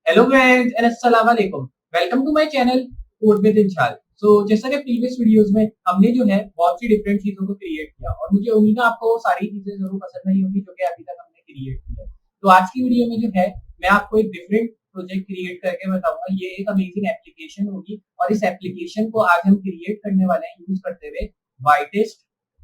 Hello friends and अस्सलाम वालेकुम। Welcome to my channel code with Inshal. जैसा कि प्रीवियस वीडियोस में हमने जो है बहुत सी डिफरेंट चीजों को क्रिएट किया और मुझे उम्मीद है आपको वो सारी चीजें जरूर पसंद आई होंगी जो कि अभी तक हमने क्रिएट की है। तो आज की वीडियो में जो है मैं आपको एक डिफरेंट प्रोजेक्ट क्रिएट करके बताऊंगा। ये एक अमेजिंग एप्लीकेशन होगी और इस एप्लीकेशन को आज हम क्रिएट करने वाले हैं यूज करते हुए वाइटेस्ट,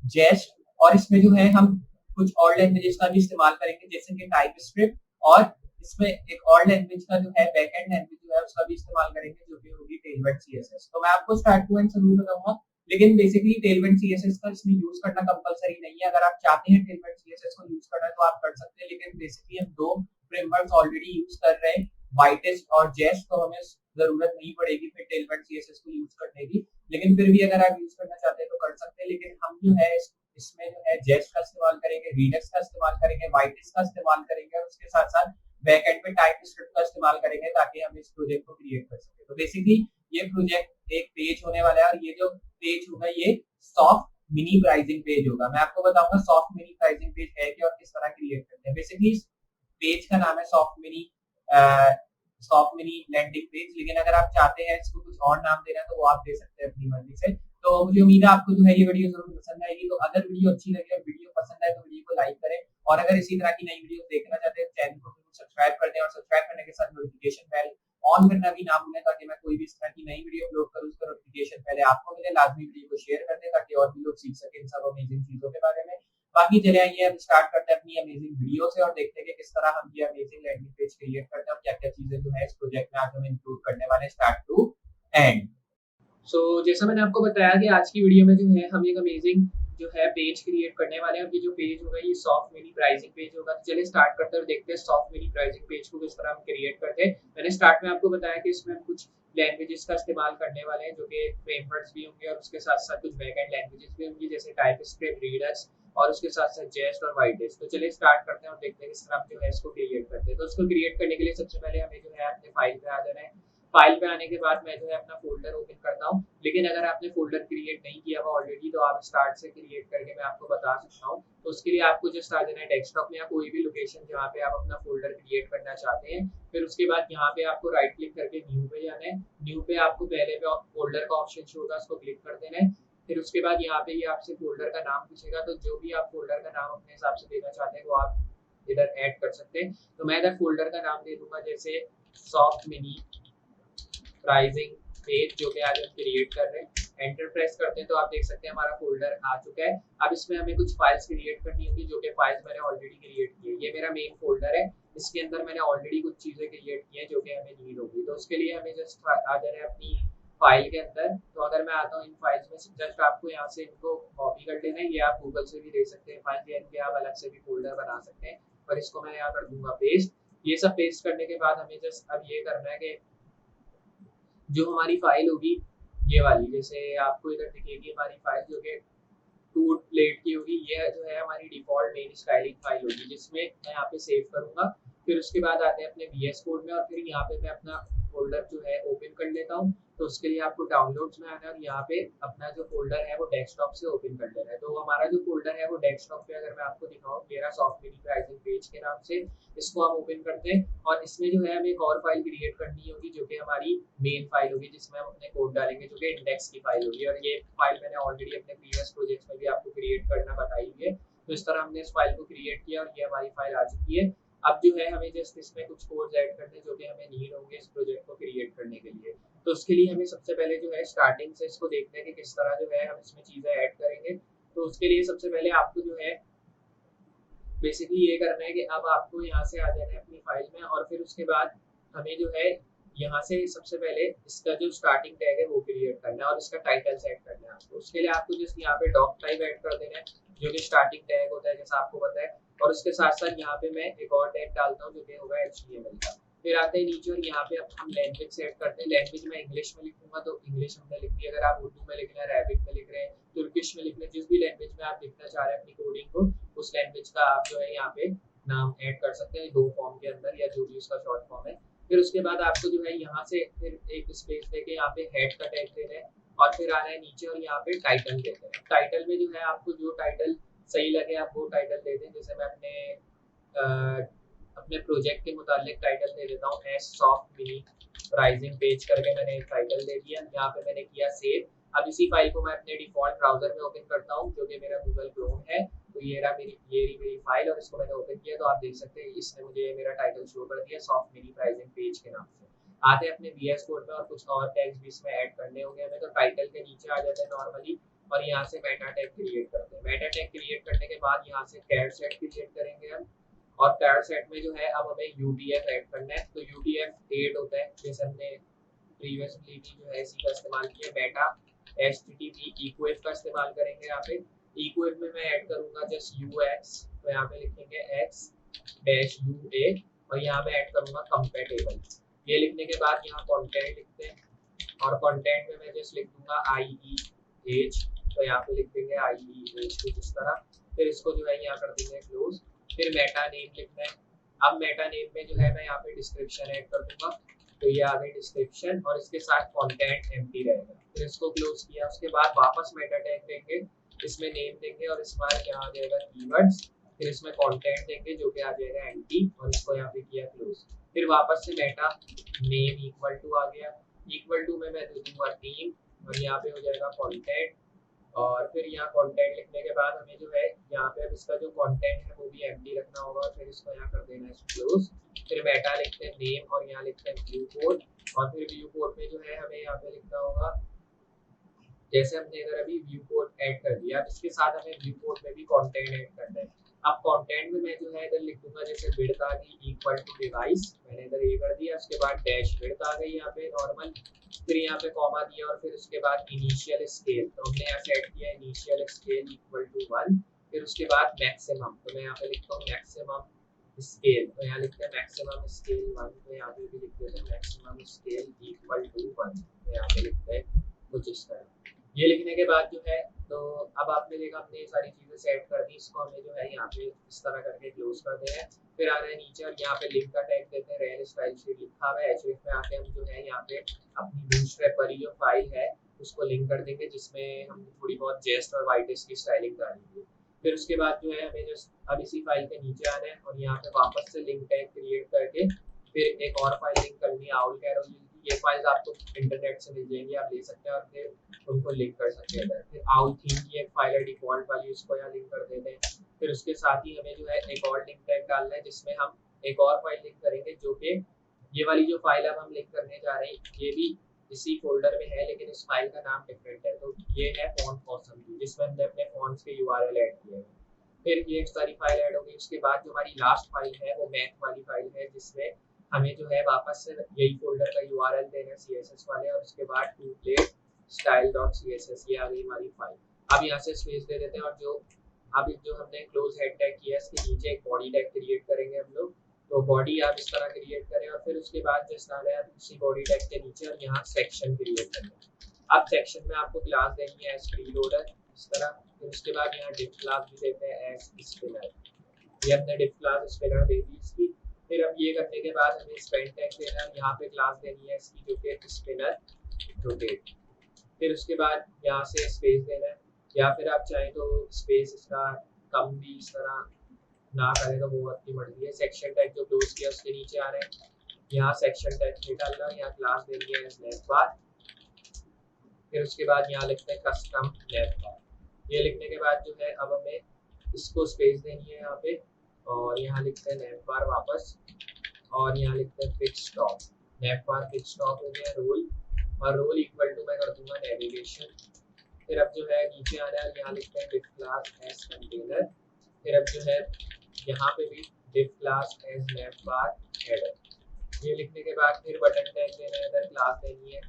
जेस्ट और इसमें जो है हम कुछ और लैंग्वेजेस का भी इस्तेमाल करेंगे जैसे कि टाइपस्क्रिप्ट और इसमें एक और लैंग्वेज का जो है बैकएंड लैंग्वेज जो है उसका भी इस्तेमाल करेंगे जो कि होगी टेलनेट सीएसएस। तो मैं आपको स्टार्ट टू एंड जरूर बताऊंगा, लेकिन बेसिकली टेलनेट सीएसएस का इसमें यूज करना कंपलसरी नहीं है। अगर आप चाहते हैं टेलनेट सीएसएस को यूज करना तो आप कर सकते हैं, लेकिन बेसिकली हम दो फ्रेमवर्क्स ऑलरेडी यूज कर रहे हैं, वाइटेस्ट और जेस्ट, तो हमें जरूरत नहीं पड़ेगी फिर टेलनेट सीएसएस को यूज करने की। लेकिन फिर भी अगर आप यूज करना चाहते हैं तो कर सकते हैं, लेकिन हम जो है इसमें जो है जेस्ट का इस्तेमाल करेंगे, रीडक्स का इस्तेमाल करेंगे, वाइटेस्ट का इस्तेमाल करेंगे और उसके साथ साथ बैकएंड पे टाइपस्क्रिप्ट का इस्तेमाल करेंगे ताकि हम इस प्रोजेक्ट को क्रिएट कर सके। तो बेसिकली ये प्रोजेक्ट एक पेज होने वाला है और ये जो पेज होगा ये सॉफ्ट मिनी प्राइसिंग पेज होगा। मैं आपको बताऊंगा सॉफ्ट मिनी प्राइसिंग पेज है क्या और किस तरह क्रिएट करते हैं। बेसिकली इस पेज का नाम है सॉफ्ट मिनी लैंडिंग पेज, लेकिन अगर आप चाहते हैं इसको कुछ और नाम देना तो वो आप दे सकते हैं अपनी मर्जी से। तो मुझे उम्मीद है आपको जो है ये वीडियो जरूर पसंद आएगी। तो अगर वीडियो अच्छी लगे और वीडियो पसंद आए तो वीडियो को लाइक करें और अगर इसी तरह की नई वीडियो देखना चाहते हैं चैनल को सब्सक्राइब कर दें और सब्सक्राइब करने के साथ नोटिफिकेशन बेल ऑन करना भी ना भूलें ताकि मैं कोई भी इस तरह की नई वीडियो अपलोड करूं उसका नोटिफिकेशन पहले आपको मिले। लाजमी वीडियो को शेयर कर दें ताकि और भी लोग सीख सकें इन सब अमेजिंग चीजों के बारे में। बाकी चले आइए हम स्टार्ट करते हैं अपनी अमेजिंग वीडियो से और देखते हैं कि किस तरह हम ये अमेजिंग लैंडिंग पेज क्रिएट करते हैं और क्या क्या चीजें जो है इस प्रोजेक्ट में आज हम इंक्लूड करने वाले हैं स्टार्ट टू एंड। जैसा मैंने आपको बताया कि आज की वीडियो में जो है हम एक अमेजिंग जो है पेज क्रिएट करने वाले हैं। अब ये जो पेज होगा ये सॉफ्ट मिनी प्राइसिंग पेज होगा। तो चलिए स्टार्ट करते हैं और देखते हैं सॉफ्ट मिनी प्राइसिंग पेज को किस तरह हम क्रिएट करते हैं। मैंने स्टार्ट में आपको बताया कि इसमें हम कुछ लैंग्वेजेस का इस्तेमाल करने वाले हैं जो कि फ्रेमवर्क्स भी होंगे और उसके साथ साथ कुछ बैकएंड लैंग्वेजेस भी होंगी जैसे टाइपस्क्रिप्ट, रीडक्स और उसके साथ साथ जेस्ट और वाइटेस्ट। तो चलिए स्टार्ट करते हैं और देखते हैं किस तरह हम जो है इसको क्रिएट करते हैं। तो उसको क्रिएट करने के लिए सबसे पहले हमें जो है अपने फाइल पे आ जाना है। फाइल पे आने के बाद मैं जो है अपना फोल्डर ओपन करता हूँ, लेकिन अगर आपने फोल्डर क्रिएट नहीं किया हुआ ऑलरेडी तो आप स्टार्ट से क्रिएट करके मैं आपको बता सकता हूँ। तो उसके लिए आपको जस्ट आ जाना है डेस्कटॉप में या कोई भी लोकेशन जहाँ पे आप अपना फोल्डर क्रिएट करना चाहते हैं। फिर उसके बाद यहाँ पे आपको राइट क्लिक करके न्यू पे जाना है। न्यू पे आपको पहले पे फोल्डर का ऑप्शन शो होगा, उसको क्लिक कर देना है। फिर उसके बाद यहाँ पे ये आपसे फोल्डर का नाम पूछेगा, तो जो भी आप फोल्डर का नाम अपने हिसाब से देना चाहते हैं वो आप इधर ऐड कर सकते हैं। तो मैं इधर फोल्डर का नाम दे दूंगा जैसे सॉफ्ट मिनी प्राइसिंग पेज जो कि आज हम क्रिएट कर रहे हैं। एंटर प्रेस करते हैं तो आप देख सकते हैं हमारा फोल्डर आ चुका है। अब इसमें हमें कुछ फाइल्स क्रिएट करनी होगी जो कि फाइल्स मैंने ऑलरेडी क्रिएट की है। ये मेरा मेन फोल्डर है, इसके अंदर मैंने ऑलरेडी कुछ चीजें क्रिएट की हैं जो कि हमें नीड होगी। तो उसके लिए हमें जस्ट आ जाना है अपनी फाइल के अंदर। तो अगर मैं आता हूँ इन फाइल्स में जस्ट आपको यहाँ से इनको कॉपी कर लेना है। ये आप गूगल से भी दे सकते हैं फाइल, या इनके आप अलग से भी फोल्डर बना सकते हैं। और इसको मैं यहाँ कर दूंगा पेस्ट। ये सब पेस्ट करने के बाद हमें जस्ट अब ये करना है कि जो हमारी फाइल होगी ये वाली, जैसे आपको इधर दिखेगी हमारी फाइल जो कि टू प्लेट की होगी, ये जो है हमारी डिफॉल्ट मेन स्टाइलिंग फाइल होगी जिसमें मैं यहाँ पे सेव करूंगा। फिर उसके बाद आते हैं अपने VS कोड में और फिर यहाँ पे मैं अपना फोल्डर जो है ओपन कर लेता हूँ। तो उसके लिए आपको डाउनलोड्स में आना है और यहाँ पे अपना जो फोल्डर है वो डेस्कटॉप से ओपन कर लेना है। तो हमारा जो फोल्डर है वो डेस्कटॉप पे अगर मैं आपको दिखाऊँ मेरा सॉफ्ट मिनी प्राइसिंग पेज के नाम से, इसको हम ओपन करते हैं और इसमें जो है हमें एक और फाइल क्रिएट करनी होगी जो कि हमारी मेन फाइल होगी जिसमें हम अपने कोड डालेंगे जो कि इंडेक्स की फाइल होगी। और ये फाइल मैंने ऑलरेडी अपने प्रीवियस प्रोजेक्ट्स में भी आपको क्रिएट करना बताई है। तो इस तरह हमने इस फाइल को क्रिएट किया और ये हमारी फाइल आ चुकी है। अब जो है हमें जस्ट इसमें कुछ कोड्स ऐड करने जो कि हमें नीड होंगे इस प्रोजेक्ट को क्रिएट करने के लिए। तो उसके लिए हमें सबसे पहले जो है स्टार्टिंग से इसको देखते हैं कि किस तरह जो है हम इसमें चीजें ऐड करेंगे। तो उसके लिए सबसे पहले आपको जो है बेसिकली ये करना है कि अब आपको यहाँ से आ जाना है अपनी फाइल में और फिर उसके बाद हमें जो है यहाँ से सबसे पहले इसका जो स्टार्टिंग टैग है वो क्रिएट करना है और इसका टाइटल सेट करना है आपको। उसके लिए आपको जस्ट यहाँ पे डॉक टाइप ऐड कर देना है जो कि स्टार्टिंग टैग होता है जैसा आपको पता है। और उसके साथ साथ यहाँ पे मैं एक और टैग डालता हूँ जो कि होगा HTML का। फिर आते हैं नीचे और यहाँ पे अब हम लैंग्वेज सेट करते हैं। लैंग्वेज में इंग्लिश में लिखूंगा तो इंग्लिश हमने लिख दी। अगर आप उर्दू में लिख रहे हैं, अरेबिक में लिख रहे हैं, तुर्किश में लिख रहे हैं, जिस भी लैंग्वेज में आप लिखना चाह रहे हैं अपनी कोडिंग को उस लैंग्वेज का आप जो है यहाँ पे नाम ऐड कर सकते हैं दो फॉर्म के अंदर या जो भी उसका शॉर्ट फॉर्म है। फिर उसके बाद आपको जो है यहाँ से फिर एक स्पेस देके यहाँ पे हेड का टैग देना है और फिर आना है नीचे और यहाँ पे टाइटल देते हैं। टाइटल में जो है आपको जो टाइटल सही लगे आप वो टाइटल दे दें। जैसे मैं अपने अपने प्रोजेक्ट के मुतालिक टाइटल दे देता हूँ S soft mini pricing page करके मैंने एक टाइटल दे दिया। यहाँ पे मैंने किया सेव। अब इसी फाइल को मैं अपने डिफॉल्ट ब्राउजर में ओपन करता हूँ जो कि मेरा गूगल क्रोम है। तो ये रहा मेरी फाइल और इसको मैंने ओपन किया तो आप देख सकते हैं इसने मुझे मेरा टाइटल शो कर दिया सॉफ्ट मिनी प्राइसिंग पेज के नाम से। आते हैं अपने VS कोड में और कुछ और टैग्स भी इसमें ऐड करने होंगे हमें। तो टाइटल के नीचे आ जाते हैं नॉर्मली और यहाँ से मेटा टैग क्रिएट करते हैं। मेटा टैग क्रिएट करने के बाद यहाँ से कैर सेट क्रिएट करेंगे हम और कैर सेट में जो है अब हमें UTF ऐड करना है। तो UTF 8 होता है जैसे हमने प्रीवियसली भी जो है इसी का इस्तेमाल किया। मेटा HTTP equif का इस्तेमाल करेंगे यहाँ पे। equif में मैं ऐड करूंगा जस्ट UX तो यहाँ पे लिखेंगे x-UA और यहाँ पे ऐड करूंगा कंपैटिबल। ये लिखने के बाद यहाँ कंटेंट लिखते हैं और कंटेंट में मैं जस्ट लिख दूंगा IEH तो यहाँ पे लिख देंगे IEH कुछ इस तरह। फिर इसको जो है यहाँ कर देंगे क्लोज। फिर मेटा नेम लिखना है। अब मेटा नेम में जो है मैं यहाँ पे डिस्क्रिप्शन ऐड कर दूंगा तो ये आ गई डिस्क्रिप्शन और इसके साथ कंटेंट एम्प्टी रहेगा। फिर इसको क्लोज किया उसके बाद वापस मेटा टैग देंगे, इसमें नेम देंगे और इस बार यहाँ आ जाएगा कीवर्ड्स। फिर इसमें कंटेंट देंगे जो कि आ जाएगा एम्प्टी और इसको यहाँ पे किया क्लोज। फिर वापस से मेटा नेम इक्वल टू आ गया। इक्वल टू में मैं दे दूंगा टीम और यहाँ पे हो जाएगा कंटेंट और फिर यहाँ कंटेंट लिखने के बाद हमें जो है यहाँ पे अब इसका जो कंटेंट है वो भी एम्प्टी रखना होगा। फिर इसको यहाँ कर देना है क्लोज। फिर मेटा लिखते हैं नेम और यहाँ लिखते हैं व्यू कोड और फिर व्यू कोड में जो है हमें यहाँ पे लिखना होगा जैसे हमने इधर अभी व्यू कोड ऐड कर दिया। अब इसके साथ हमें व्यू कोड में भी कंटेंट ऐड करना है। अब कंटेंट में मैं जो है इधर लिख दूंगा जैसे विड्थ आ गई इक्वल टू डिवाइस, मैंने इधर ये कर दिया। उसके बाद डैश विड्थ आ गई यहाँ पे नॉर्मल, फिर यहाँ पे कॉमा दिया और फिर उसके बाद इनिशियल स्केल तो हमने यहाँ सेट किया इनिशियल स्केल इक्वल टू 1। फिर उसके बाद मैक्सिमम तो मैं यहाँ पे लिखता हूँ मैक्सिमम स्केल तो यहाँ लिखते हैं मैक्सिमम स्केल 1 तो यहाँ पे भी लिख देते हैं मैक्सिमम स्केल इक्वल टू 1 तो यहाँ पे लिखते हैं कुछ इस तरह। ये लिखने के बाद जो है तो अब आपने देखा हमने ये सारी चीजें सेट कर दी। इसको हमें जो है यहाँ पे इस तरह करके क्लोज कर दे हैं। फिर आ रहे हैं नीचे और यहाँ पे लिंक का टैग देते हैं रेल स्टाइल शीट लिखा हुआ है। href में आके हम जो है यहाँ पे अपनी बूटस्ट्रैप वाली जो फाइल है उसको लिंक कर देंगे जिसमें हम थोड़ी बहुत जेस्ट और वाइटेस्ट की स्टाइलिंग डालेंगे। फिर उसके बाद जो है हमें जस्ट अब इसी फाइल के नीचे आना है और यहाँ पे वापस से लिंक टैग क्रिएट करके फिर एक और फाइल लिंक करनी है आउल कैरोल। ये फाइल्स आपको इंटरनेट से मिल जाएंगी, आप ले सकते हैं और फिर उनको लिंक कर सकते हैं। फिर आउल थीम की एक फाइल है डिफॉल्ट वाली, उसको यहाँ लिंक कर देते हैं। फिर उसके साथ ही हमें जो है एक और लिंक टैग डालना है जिसमें हम एक और फाइल लिंक करेंगे जो कि ये वाली जो फाइल अब हम लिंक करने जा रहे हैं ये भी इसी फोल्डर में है लेकिन इस फाइल का नाम डिफरेंट है। तो ये है फॉन्ट ऑसम जिसमें हमने अपने फॉन्ट्स के URL ऐड किए हैं। फिर ये सारी फाइल ऐड हो गई। उसके बाद जो हमारी लास्ट फाइल है वो मैथ वाली फाइल है जिसमें हमें जो है वापस से यही फोल्डर का URL देना है CSS वाले और उसके बाद टेम्पलेट style.css ये आ गई हमारी फाइल। अब यहाँ से स्पेस दे देते हैं और जो हमने क्लोज हेड टैग किया इसके नीचे एक बॉडी टैग क्रिएट करेंगे हम लोग। तो बॉडी आप इस तरह क्रिएट करें और फिर उसके बाद जस्ट आ रहे हैं उसी बॉडी टैग के नीचे और यहाँ सेक्शन क्रिएट करेंगे। अब सेक्शन में आपको क्लास देनी है एज प्रीलोडर इस तरह। फिर उसके बाद यहाँ डिफ क्लास भी देते हैं एज स्पिनर, ये हमने डिफ क्लास स्पिनर दे दी इसकी। फिर अब ये करने के बाद हमें स्पेंड टैग देना है, यहाँ पे क्लास देनी है इसकी जो कि स्पिनर रोटेट। फिर उसके बाद यहाँ से स्पेस देना है या फिर आप चाहें तो स्पेस इसका कम भी इस तरह ना करें तो वो आपकी मर्जी है। सेक्शन टैग जो क्लोज किया उसके नीचे आ रहे हैं, यहाँ सेक्शन टैग नहीं डालना, यहाँ क्लास देनी है नेम बार। फिर उसके बाद यहाँ लिखते हैं कस्टम नेम बार। ये लिखने के बाद जो है अब हमें इसको स्पेस देनी है यहाँ पे और यहाँ लिखते हैं नेम बार वापस और यहाँ लिखते हैं fix stop. Name bar fix stop हो गया रोल और रोल इक्वल टू मैं कर दूंगा नेविगेशन। फिर अब जो है नीचे आना है यहाँ लिखते हैं डिफ क्लास एज कंटेनर। फिर अब जो है यहाँ पे भी div class as name bar header. ये लिखने के बाद फिर बटन टैग देना है, इधर क्लास देनी है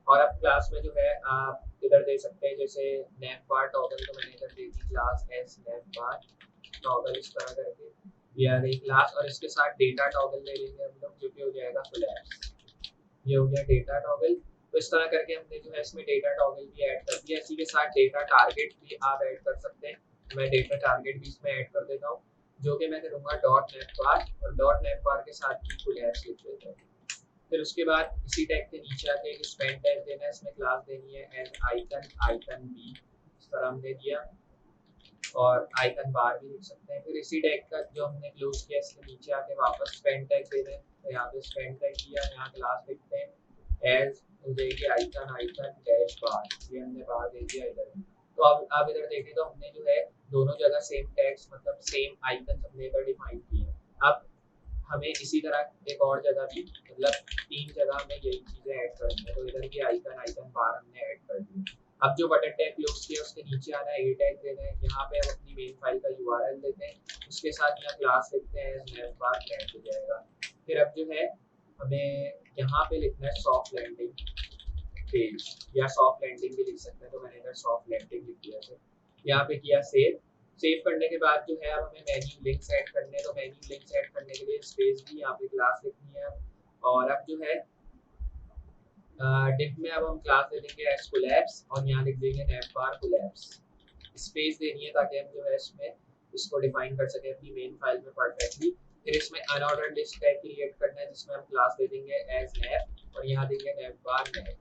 और अब क्लास में जो है आप इधर दे सकते हैं जैसे नेम बार टॉगल तो मैंने इधर दे दी class as name bar toggle इस तरह करके ये आ गई क्लास। और इसके साथ डेटा टॉगल ले लेंगे हम लोग जो कि हो जाएगा कोलैप्स। ये हो गया डेटा टॉगल। तो इस तरह करके हमने जो है इसमें डेटा टॉगल भी ऐड कर दिया। इसी के साथ डेटा टारगेट भी आप ऐड कर सकते हैं। मैं डेटा टारगेट भी इसमें ऐड कर देता हूँ जो कि मैं करूँगा डॉट नेम बार और डॉट नेम बार के साथ भी कोलैप्स लिख देता हूँ। फिर उसके बाद इसी टैग के नीचे आके एक स्पेंड टैग देना है, इसमें क्लास देनी है एज आइकन आइकन बी इस तरह हमने दिया। और आइकन बार भी लिख सकते हैं। फिर इसी टैग का जो हमने क्लोज किया इसके नीचे आके वापस स्पेंड टैग दे दें, तो यहाँ पे स्पेंड टैग किया, यहाँ क्लास लिखते हैं एज हो जाएगी आइकन आइकन डैश बार, ये हमने बार दे दिया इधर। तो अब आप इधर देखें तो हमने जो है दोनों जगह सेम टैग्स मतलब सेम आइकन हमने इधर डिफाइन किए। अब हमें इसी तरह एक और जगह भी मतलब 3 जगह में यही चीजें ऐड करनी है, तो इधर की आइकन आइकन बार हमने ऐड कर दी। अब जो बटन टैग क्लोज किया उसके नीचे आना है, ए टैग देना है, यहाँ पे हम अपनी मेन फाइल का यूआरएल देते हैं, उसके साथ यहाँ क्लास लिखते हैं नैव बार लैंड हो जाएगा। फिर अब जो है हमें यहाँ पे लिखना है सॉफ्ट लैंडिंग पेज या सॉफ्ट लैंडिंग भी लिख सकते हैं, तो मैंने इधर सॉफ्ट लैंडिंग लिख दिया है। यहाँ पे किया सेव। सेव करने के बाद जो है अब हमें मेन्यू लिंक्स ऐड करने हैं, तो मेन्यू लिंक्स ऐड करने के लिए स्पेस भी यहाँ पे क्लास लिखनी है। और अब जो है डिफ में अब हम क्लास दे देंगे एस कोलैप्स और यहाँ लिख देंगे नैव बार कोलैप्स। स्पेस देनी है ताकि हम जो है इसमें इसको डिफाइन कर सकें अपनी मेन फाइल में परफेक्टली। फिर इसमें अनऑर्डर्ड लिस्ट टैग क्रिएट करना है जिसमें हम क्लास दे देंगे एज नैव और यहाँ देंगे नैव बार नैव।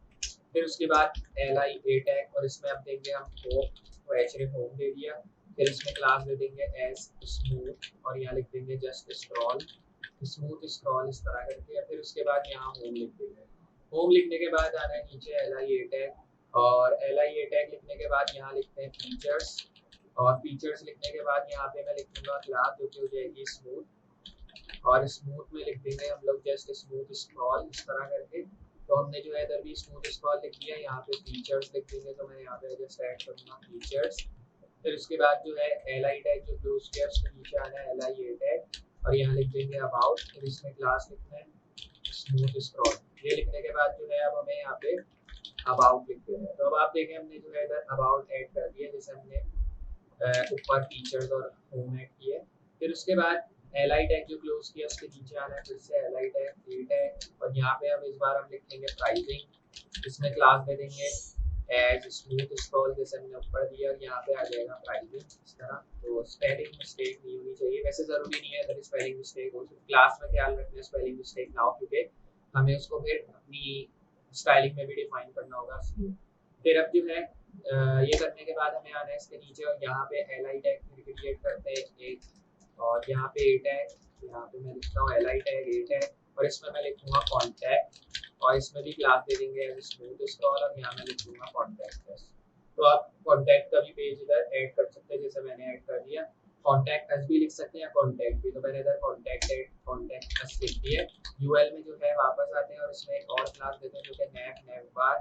फिर उसके बाद li a टैग और इसमें अब देंगे हम होम, तो href होम दे दिया। फिर इसमें क्लास दे देंगे एज स्मूथ और यहाँ लिख देंगे जस्ट स्क्रॉल, स्मूथ स्क्रॉल इस तरह करके। फिर उसके बाद यहाँ होम लिख देंगे। होम लिखने के बाद आना है नीचे li a टैग और li a टैग लिखने के बाद यहाँ लिखते हैं फीचर्स और फीचर्स लिखने के बाद यहाँ पे मैं लिखूंगा क्लास जो कि हो जाएगी स्मूथ और स्मूथ में लिख देंगे हम लोग जस्ट स्मूथ स्क्रॉल इस तरह करके। तो हमने जो है इधर भी स्मूथ स्क्रॉल लिख दिया, यहाँ पे फीचर्स लिख देंगे, तो मैं यहाँ पे जस्ट ऐड करूँगा फीचर्स। फिर उसके बाद जो है li टैग जो क्लोज किया उसके नीचे आना है li a टैग और यहाँ लिख देंगे अबाउट, फिर इसमें क्लास लिखना है स्मूथ स्क्रॉल। ये लिखने के बाद जो है अब हमें यहाँ पे अबाउट लिख देना है। तो अब आप देखें हमने जो है इधर अबाउट ऐड कर दिया जैसे हमने ऊपर फीचर्स और होम ऐड किए। फिर उसके बाद li टैग जो क्लोज किया उसके नीचे आना है फिर से li टैग a टैग और यहाँ पे अब इस बार हम लिखेंगे प्राइसिंग, इसमें क्लास दे देंगे एज स्मूथ स्क्रॉल जैसे हमने ऊपर दिया और यहाँ पे आ जाएगा प्राइसिंग इस तरह। तो स्पेलिंग मिस्टेक नहीं होनी चाहिए, वैसे जरूरी नहीं है अगर स्पेलिंग मिस्टेक हो, तो क्लास में ख्याल रखना है स्पेलिंग मिस्टेक ना हो क्योंकि हमें उसको फिर अपनी स्टाइलिंग में भी डिफाइन करना होगा इसलिए। फिर अब जो है ये करने के बाद हमें आना है इसके नीचे और यहाँ पे li टैग क्रिएट करते हैं एक और यहाँ पे a टैग, यहाँ पे मैं लिखता हूँ li टैग a टैग और इसमें मैं लिखूंगा कॉन्टैक्ट और इसमें भी क्लास दे देंगे एज स्मूथ स्क्रॉल और यहाँ मैं लिखूंगा कॉन्टैक्ट अस। तो आप कॉन्टैक्ट का भी पेज इधर ऐड कर सकते हैं जैसे मैंने ऐड कर दिया। कॉन्टैक्ट अस भी लिख सकते हैं या कॉन्टैक्ट भी, तो मैंने इधर कॉन्टैक्ट अस लिख दिया। यूएल में जो है वापस आते हैं और इसमें एक और क्लास देते हैं जो कि नैव बार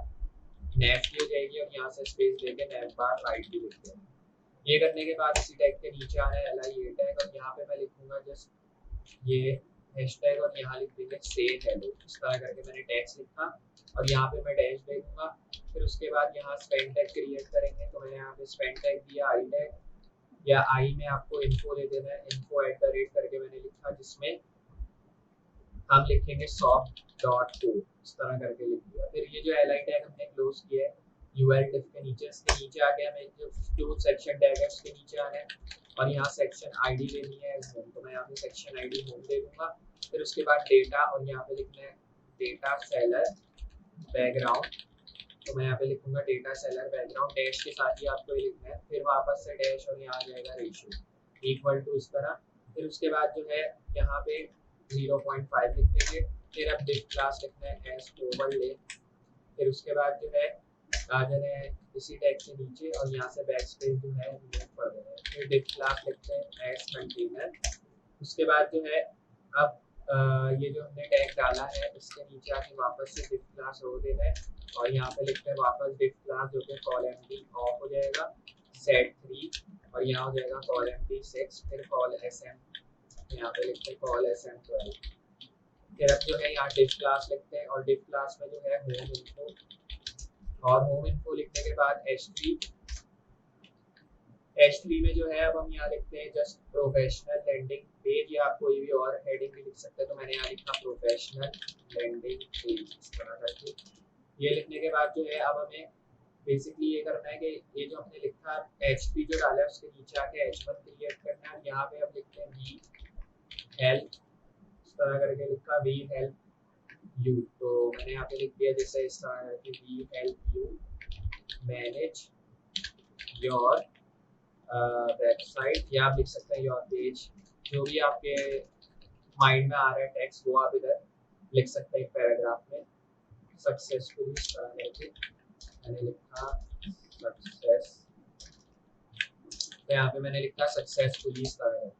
नैव की हो जाएगी और यहाँ से स्पेस देके नैव बार राइट भी लिखते हैं। ये करने के बाद इसी टैग के नीचे आना है li a टैग और यहाँ पे मैं लिखूंगा जस्ट ये हैशटैग और यहाँ लिख देंगे से हेलो इस तरह करके मैंने टैग्स लिखा और यहाँ पे मैं डैश दे दूंगा। फिर उसके बाद यहाँ स्पेंड टैग क्रिएट करेंगे, तो मैंने यहाँ पे स्पेंड टैग दिया आई टैग या आई में आपको इन्फो दे देना है, इन्फो @ करके मैंने लिखा जिसमें हम लिखेंगे soft.co इस तरह करके लिख दिया। फिर ये जो li टैग हमने क्लोज किया है यूएल डिफ के नीचे, इसके नीचे आके हमें जो क्लोज सेक्शन टैग है उसके नीचे आना है और यहाँ सेक्शन आईडी लेनी है होम, तो मैं यहाँ पे सेक्शन आईडी होम दे दूंगा। फिर उसके बाद डेटा और यहाँ पे लिखना है डेटा सेलर बैकग्राउंड, तो मैं यहाँ पे लिखूंगा डेटा सेलर बैकग्राउंड डैश के साथ ही आपको ये लिखना है। फिर वापस से डैश और यहाँ आ जाएगा रेशियो इक्वल टू इस तरह। फिर उसके बाद जो है यहाँ पे 0.5 लिख देंगे। फिर अब डिफ क्लास लिखना है एज ओवरले। फिर उसके बाद जो है आ जाना है इसी टैग के नीचे और यहाँ से बैक स्पेस जो है रिमूव कर देना है। फिर डिफ क्लास लिखते हैं एज कंटेनर। उसके बाद जो है अब ये जो हमने टैग डाला है इसके नीचे आके वापस से डिफ क्लास रो देना है और यहाँ पे लिखते हैं वापस डिफ क्लास जो कि कॉल एमडी ऑफ हो जाएगा set3 और यहाँ हो जाएगा कॉल एमडी 6 फिर कॉल sm, यहाँ पे लिखते हैं कॉल sm12। फिर अब जो है यहाँ डिफ क्लास लिखते हैं और डिफ क्लास में जो है होम इन्फो और होम इन्फो लिखने के बाद h3 में जो है अब हम यहाँ लिखते हैं जस्ट प्रोफेशनल लैंडिंग पेज या आप कोई भी और हेडिंग भी लिख सकते हैं, तो मैंने यहाँ लिखा प्रोफेशनल लैंडिंग पेज इस तरह करके। ये लिखने के बाद जो है अब हमें बेसिकली ये करना है कि ये जो हमने लिखा h3 जो डाला है उसके नीचे आके h1 क्रिएट करना है। यहाँ पे हम लिखते हैं वी हेल्प इस तरह करके लिखा वी हेल्प यू, तो मैंने यहाँ पे लिख दिया जैसे इस तरह कि we help you manage your website, या आप लिख सकते हैं योर पेज। जो भी आपके माइंड में आ रहा है टेक्स्ट वो आप इधर लिख सकते हैं एक पैराग्राफ में। सक्सेसफुली करके मैंने लिखा सक्सेस, तो यहाँ पे मैंने लिखा सक्सेसफुली स्टार्ट।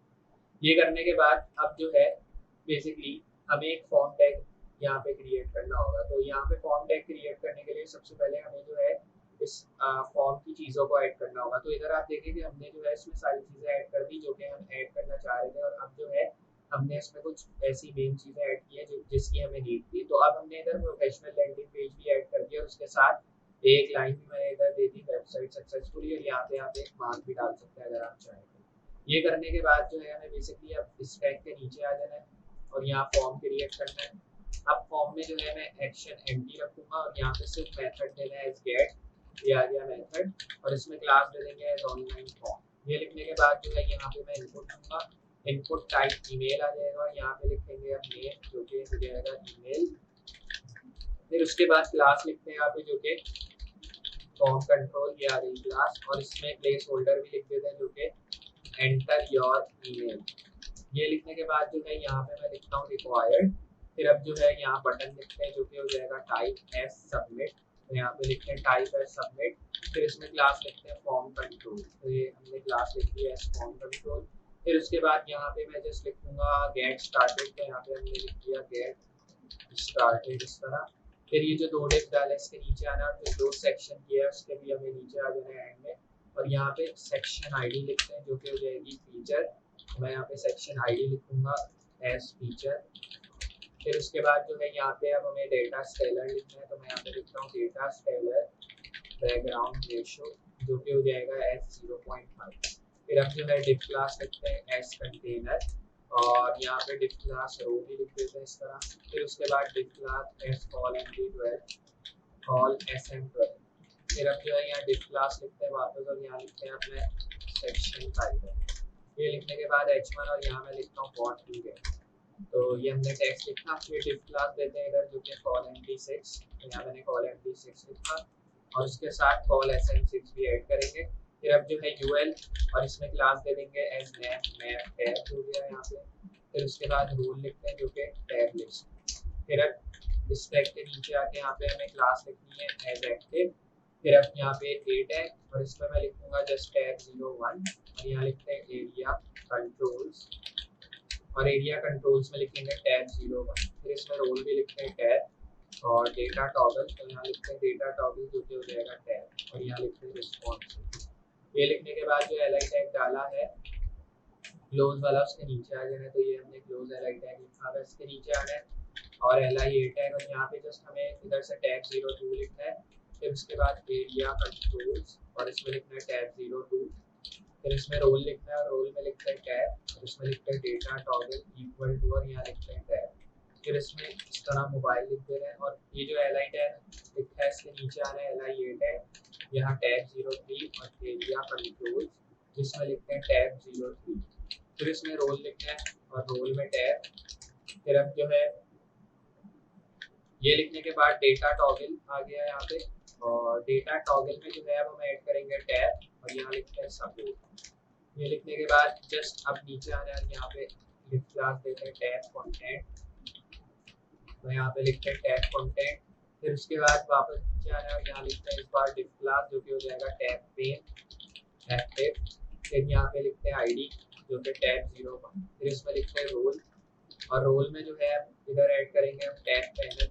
ये करने के बाद अब जो है बेसिकली हमें एक फॉर्म टैग यहाँ पे क्रिएट करना होगा। तो यहाँ पे फॉर्म टैग क्रिएट करने के लिए सबसे पहले हमें जो है इस फॉर्म की चीज़ों को ऐड करना होगा। तो इधर आप देखें कि हमने जो है इसमें सारी चीज़ें ऐड कर दी जो कि हम ऐड करना चाह रहे थे, और अब जो है हमने इसमें कुछ ऐसी मेन चीज़ें ऐड की है जिसकी हमें नीड थी। तो अब हमने इधर प्रोफेशनल लैंडिंग पेज भी ऐड कर दिया, उसके साथ एक लाइन भी मैंने इधर दे दी वेबसाइट सक्सेसफुली, और यहाँ पे आप एक मार्क भी डाल सकते हैं अगर आप चाहें तो। ये करने के बाद जो है हमें बेसिकली अब इस टैग के नीचे आ जाना है और यहाँ फॉर्म क्रिएट करना है। अब फॉर्म में जो है मैं एक्शन एम्प्टी रखूंगा और यहाँ पे सिर्फ मेथड देना है एज गेट, ये आ गया मेथड, और इसमें क्लास दे देंगे एज ऑनलाइन फॉर्म। ये लिखने के बाद जो है यहाँ पे मैं इनपुट दूंगा, इनपुट टाइप ईमेल आ जाएगा और यहाँ पे लिखेंगे अब नेम जो कि हो जाएगा ईमेल। फिर उसके बाद क्लास लिखते हैं यहाँ पे जो कि फॉर्म कंट्रोल, ये आ रही क्लास, और इसमें प्लेस होल्डर भी लिख देते हैं जो कि एंटर योर ईमेल। ये लिखने के बाद जो है यहाँ पे मैं लिखता हूँ रिक्वायर्ड। फिर अब जो है यहाँ बटन लिखते हैं जो कि हो जाएगा टाइप एज सबमिट, तो यहाँ पे लिखते हैं टाइप एज सबमिट। फिर इसमें क्लास लिखते हैं फॉर्म कंट्रोल, तो ये हमने क्लास लिख दी है एज फॉर्म कंट्रोल। फिर उसके बाद यहाँ पे मैं जस्ट लिखूंगा गेट स्टार्टेड, तो यहाँ पे हमने लिख दिया गेट स्टार्टेड इस तरह। फिर ये जो दो डिफ डाला है इसके नीचे आना, और जो दो सेक्शन किया है उसके भी हमें नीचे आ जाना है एंड में, और यहाँ पे सेक्शन आईडी लिखते हैं जो कि हो जाएगी फीचर। मैं यहाँ पे सेक्शन आईडी लिखूंगा एज फीचर। फिर उसके बाद जो है यहाँ पे अब हमें डेटा स्टेलर लिखना है, तो मैं यहाँ पे लिखता हूँ डेटा स्टेलर बैकग्राउंड रेशो जो कि हो जाएगा एज 0.5। फिर अब जो है डिफ क्लास लिखते हैं एज कंटेनर, और यहाँ पे डिफ क्लास रो भी लिख देते हैं इस तरह। फिर उसके बाद div class as col md12 col sm12। फिर अब जो है यहाँ डिफ क्लास लिखते हैं वापस, और यहाँ लिखते हैं अपने सेक्शन टाइटल। ये लिखने के बाद h1, और यहाँ मैं लिखता हूँ व्हाट टू गेट, तो ये हमने टेक्स्ट लिखा। फिर डिफ क्लास देते हैं इधर जो कि कॉल md6, तो यहाँ मैंने कॉल md6 लिखा, और उसके साथ कॉल sm6 भी ऐड करेंगे। फिर अब जो है ul, और इसमें क्लास दे देंगे एज मैप, मैप टैब हो गया यहाँ पे। फिर उसके बाद रूल लिखते हैं जो कि टैब लिस्ट। फिर अब इस टैग के नीचे आके यहाँ पे हमें क्लास लिखनी है एज एक्टिव। फिर अब यहाँ पे ए टैग, और इसमें मैं लिखूंगा जस्ट टैग 01, और यहाँ लिखते हैं एरिया कंट्रोल्स, और एरिया कंट्रोल्स में लिखेंगे टैब 01। फिर इसमें रोल भी लिखते हैं टैब, और डेटा टॉगल, तो यहाँ लिखते हैं डेटा टॉगल जो कि हो जाएगा टैब, और यहाँ लिखते हैं रिस्पॉन्स। ये लिखने के बाद जो एल आई टैग डाला है क्लोज वाला उसके नीचे आ जाना है, तो ये हमने क्लोज एल आई टैग लिखा है इसके नीचे आना है, और एल आई ए टैग, और यहाँ पे जस्ट हमें इधर से टैब 02 लिखना है। फिर उसके बाद एरिया कंट्रोल्स, और इसमें लिखना है टैब 02। फिर इसमें रोल लिखना है, और रोल में लिखते हैं टैब, और इसमें लिखते हैं डेटा टॉगल इक्वल टू, और यहाँ लिखते हैं टैब। फिर इसमें इस तरह मोबाइल लिख दे रहे हैं, और ये जो एल आई टैग लिखा है इसके नीचे आ रहा है एल आई ए टैग, यहाँ टैब 03, और एरिया कंट्रोल्स जिसमें लिखते हैं टैब 03। फिर इसमें रोल लिखना है, और रोल में टैब। फिर अब जो है ये लिखने के बाद डेटा टॉगल आ गया यहाँ पे, और डेटा टॉगल में जो है अब हम ऐड करेंगे टैब, और यहाँ लिखते हैं सपोर्ट। ये लिखने के बाद जस्ट अब नीचे आना है, यहाँ पे डिफ क्लास देते हैं टैब कंटेंट, तो यहाँ पे लिखते हैं टैब कंटेंट। फिर उसके बाद वापस नीचे आना है, यहाँ लिखते हैं इस बार डिफ क्लास जो कि हो जाएगा टैब पेन एक्टिव। फिर यहाँ पे लिखते हैं आईडी जो कि टैब 01। फिर इसमें लिखते हैं रोल, और रोल में जो है इधर ऐड करेंगे हम टैब पैनल।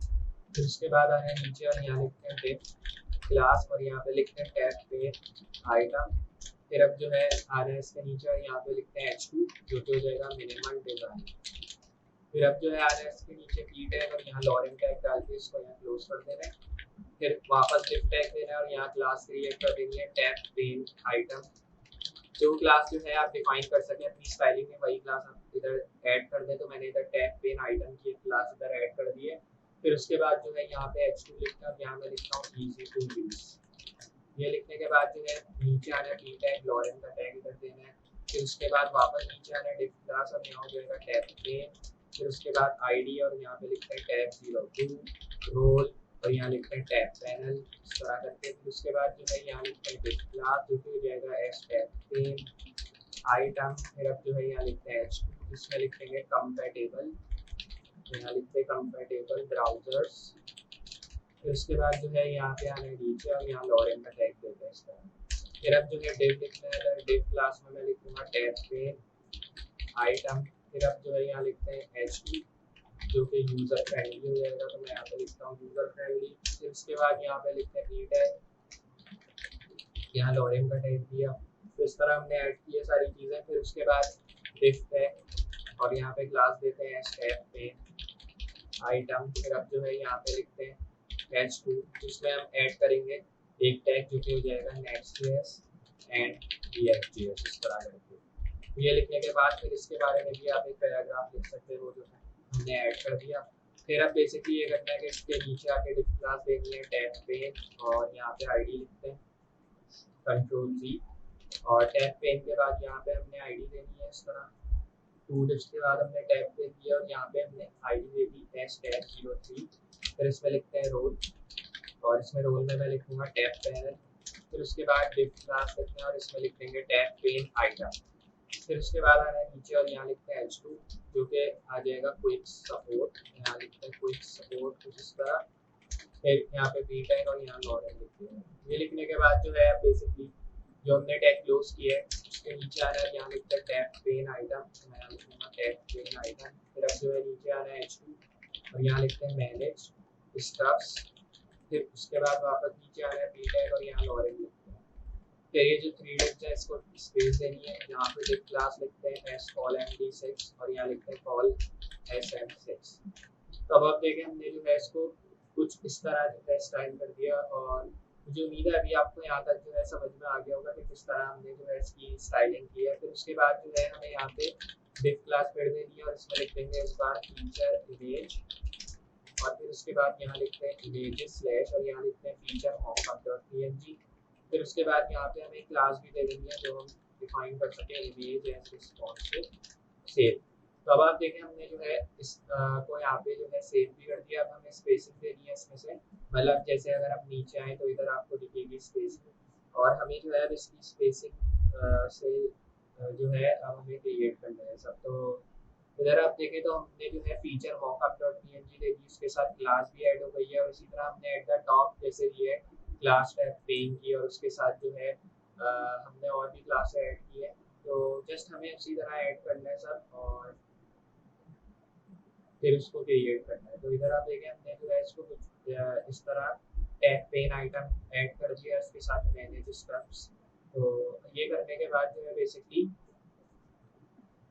फिर उसके बाद आना है नीचे, और यहाँ लिखते हैं डिफ क्लास, और यहाँ पे लिखते हैं टैब पेन आइटम। फिर अब जो है आ रहा है इसके नीचे, और यहाँ पे लिखते हैं h2 जो कि हो जाएगा मिनिमल डिजाइन। फिर अब जो है आ रहा है इसके नीचे पी टैग, और यहाँ लॉरेंट टैग डाल के इसको यहाँ क्लोज कर देना है। फिर वापस डिफ टैग देना है, और यहाँ क्लास क्रिएट कर देंगे टैब पेन आइटम। जो क्लास जो है आप डिफाइन कर सकें अपनी स्टाइलिंग में, वही क्लास आप इधर ऐड कर दें, तो मैंने इधर टैब पेन आइटम की क्लास इधर ऐड कर दी है। फिर उसके बाद जो है यहाँ पे h2 लिखना है, यहाँ मैं लिखता हूँ easy to use। ये लिखने के बाद जो है नीचे आना है पी टैग, लॉरेंट का टैग इधर देना है। फिर उसके बाद वापस नीचे आना है डिफ क्लास, और यहाँ हो जाएगा टैब पेन। फिर उसके बाद आईडी, और यहाँ पे लिखते हैं टैब 02 रोल और यहाँ लिखते हैं टैब पैनल इस तरह करके। फिर उसके बाद जो है यहाँ लिखते हैं डिफ क्लास जो कि हो जाएगा एस टैब पेन आइटम। फिर अब जो है यहाँ लिखते हैं H2 जिसमें लिखेंगे कंपैटिबल, यहाँ लिखते हैं कंपैटिबल ब्राउजर्स। फिर उसके बाद जो है यहाँ पे आने नीचे और यहाँ लॉरेन का टैग देते हैं इस तरह। फिर अब जो है डिव लिखना है, अगर डिव क्लास में मैं लिखूंगा टैब पेन आइटम। फिर अब जो है यहाँ लिखते हैं H2 जो कि यूज़र फ्रेंडली हो जाएगा, तो मैं यहाँ पे लिखता हूँ यूज़र फ्रेंडली। फिर उसके बाद यहाँ पे लिखते हैं ई टैग, यहाँ लॉरेन का टैग दिया। तो इस तरह हमने ऐड किए सारी चीज़ें। फिर उसके बाद डिफ टैग और यहाँ पे क्लास देते हैं स्टेप पेन आइटम। फिर अब जो है यहाँ पे लिखते हैं H2 जिसमें हम ऐड करेंगे एक टैग जो कि हो जाएगा Next.js एंड React.js इस तरह करके। ये लिखने के बाद फिर इसके बारे में भी आप एक पैराग्राफ लिख सकते हो जो है हमने ऐड कर दिया। फिर अब बेसिकली ये करना है कि इसके नीचे आके डिफ क्लास देनी है टैग पेन और यहाँ पे आईडी लिखते हैं Ctrl+Z और टैग पेन के बाद यहाँ पे हमने आईडी देनी है इस तरह। टू डिप्स के बाद हमने टैग पेन दिया और यहाँ पे हमने आईडी दे दी S-03। फिर इसमें लिखते हैं रोल और इसमें रोल में मैं लिखूंगा टैब पैनल। फिर उसके बाद डिफ क्लास लिखते हैं और इसमें लिख देंगे टैब पेन आइटम। फिर उसके बाद आना है नीचे और यहाँ लिखते हैं H2 जो कि आ जाएगा क्विक सपोर्ट, यहाँ लिखते हैं क्विक सपोर्ट कुछ इस तरह। फिर यहाँ पे बी टैग और यहाँ लॉरेन लिखते हैं। ये लिखने के बाद जो है बेसिकली जो हमने टैग क्लोज किया है उसके नीचे आ रहा है, यहाँ लिखते हैं टैब पेन आइटम, मैं यहाँ लिखूंगा टैब पेन आइटम। फिर अब जो है नीचे आ रहा है H2 और यहाँ लिखते हैं मैनेज स्टफ्स। फिर उसके बाद वापस नीचे आ रहा है बी टैग और यहाँ लॉरेन लिखते हैं। फिर ये जो थ्री डिप्स है इसको स्पेस देनी है, यहाँ पे डिफ क्लास लिखते हैं s_md6 और यहाँ लिखते हैं call sm6। तो अब आप देखें हमने जो है इसको कुछ इस तरह जो है स्टाइल कर दिया और मुझे उम्मीद है अभी आपको यहाँ तक जो है समझ में आ गया होगा कि किस तरह हमने जो है इसकी स्टाइलिंग की है। फिर उसके बाद जो है हमें यहाँ पे डिफ क्लास फिर देनी है और इसमें लिख देंगे इस बार फीचर इमेज और फिर उसके बाद यहाँ लिखते हैं इमेजेस स्लैश और यहाँ लिखते हैं फीचर mockup.png। फिर उसके बाद यहाँ पे हमें क्लास भी दे देनी है जो हम डिफाइन कर सकें इमेज एज रिस्पॉन्सिव सेव। तो अब आप देखें हमने जो है इस को यहाँ पे जो है सेव भी कर दिया। अब हमें स्पेसिंग देनी है इसमें से, मतलब जैसे अगर आप नीचे आए तो इधर आपको दिखेगी स्पेसिंग और हमें जो है इसकी स्पेसिंग से जो है अब हमें क्रिएट करना है सब। तो इधर आप देखें तो हमने जो है फीचर mockup.png दे दी, उसके साथ क्लास भी ऐड हो गई है और इसी तरह हमने एट द टॉप जैसे दी है क्लास टैग पेन की और उसके साथ जो है हमने और भी क्लास ऐड की है। तो जस्ट हमें इसी तरह ऐड करना है सब और फिर उसको क्रिएट करना है। तो इधर आप देखें हमने जो है इसको कुछ इस तरह टैग पेन आइटम ऐड कर दिया उसके साथ मैनेज स्टफ्स। तो ये करने के बाद जो है बेसिकली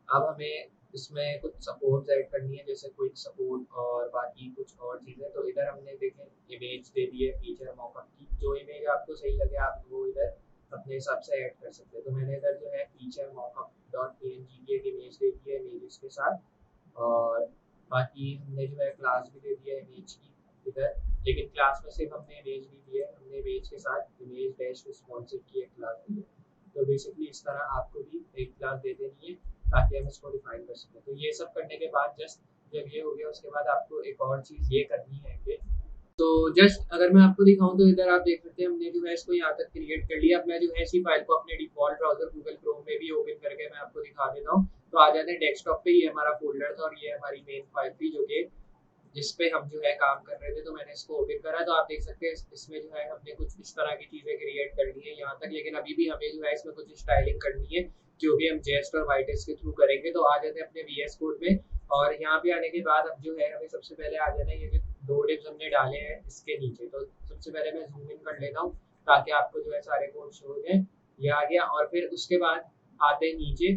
अब हमें इसमें कुछ सपोर्ट्स ऐड करनी है जैसे क्विक सपोर्ट और बाकी कुछ और चीज़ें। तो इधर हमने देखें इमेज दे दी है फीचर मॉकअप की, जो इमेज आपको सही लगे आप वो इधर अपने हिसाब से ऐड कर सकते हैं। तो मैंने इधर जो है फीचर mockup.png की एक इमेज दे दी है इमेजेस के साथ और बाकी हमने जो है क्लास भी दे दिया है इमेज की इधर, लेकिन क्लास में सिर्फ हमने इमेज नहीं दी है, हमने इमेज के साथ इमेज डैश रिस्पॉन्सिव की एक क्लास दी है। तो बेसिकली इस तरह आपको भी एक क्लास दे देनी है ताकि हम इसको डिफाइन कर सकें। तो ये सब करने के बाद जस्ट जब ये हो गया उसके बाद आपको एक और चीज़ ये करनी है कि तो जस्ट अगर मैं आपको दिखाऊं तो इधर आप देख सकते हैं हमने जो है इसको यहाँ तक क्रिएट कर लिया। अब मैं जो है इसी फाइल को अपने डिफॉल्ट ब्राउजर गूगल क्रोम में भी ओपन करके मैं आपको दिखा देता हूँ। तो आ जाते हैं डेस्कटॉप पे, ये हमारा फोल्डर था और ये हमारी मेन फाइल थी जो कि जिस पे हम जो है काम कर रहे थे। तो मैंने इसको ओपन करा तो आप देख सकते हैं इसमें जो है हमने कुछ इस तरह की चीज़ें क्रिएट करनी है यहाँ तक, लेकिन अभी भी हमें जो है इसमें कुछ स्टाइलिंग करनी है जो कि हम जेस्ट और वाइटेक्स के थ्रू करेंगे। तो आ जाते हैं अपने VS कोड में और यहाँ पे आने के बाद अब जो है हमें सबसे पहले आ जाना है ये जो दो डिव्स हमने डाले हैं इसके नीचे। तो सबसे पहले मैं जूम इन कर लेता हूँ ताकि आपको जो है सारे कोड शो हो जाए। ये आ गया और फिर उसके बाद आते हैं नीचे,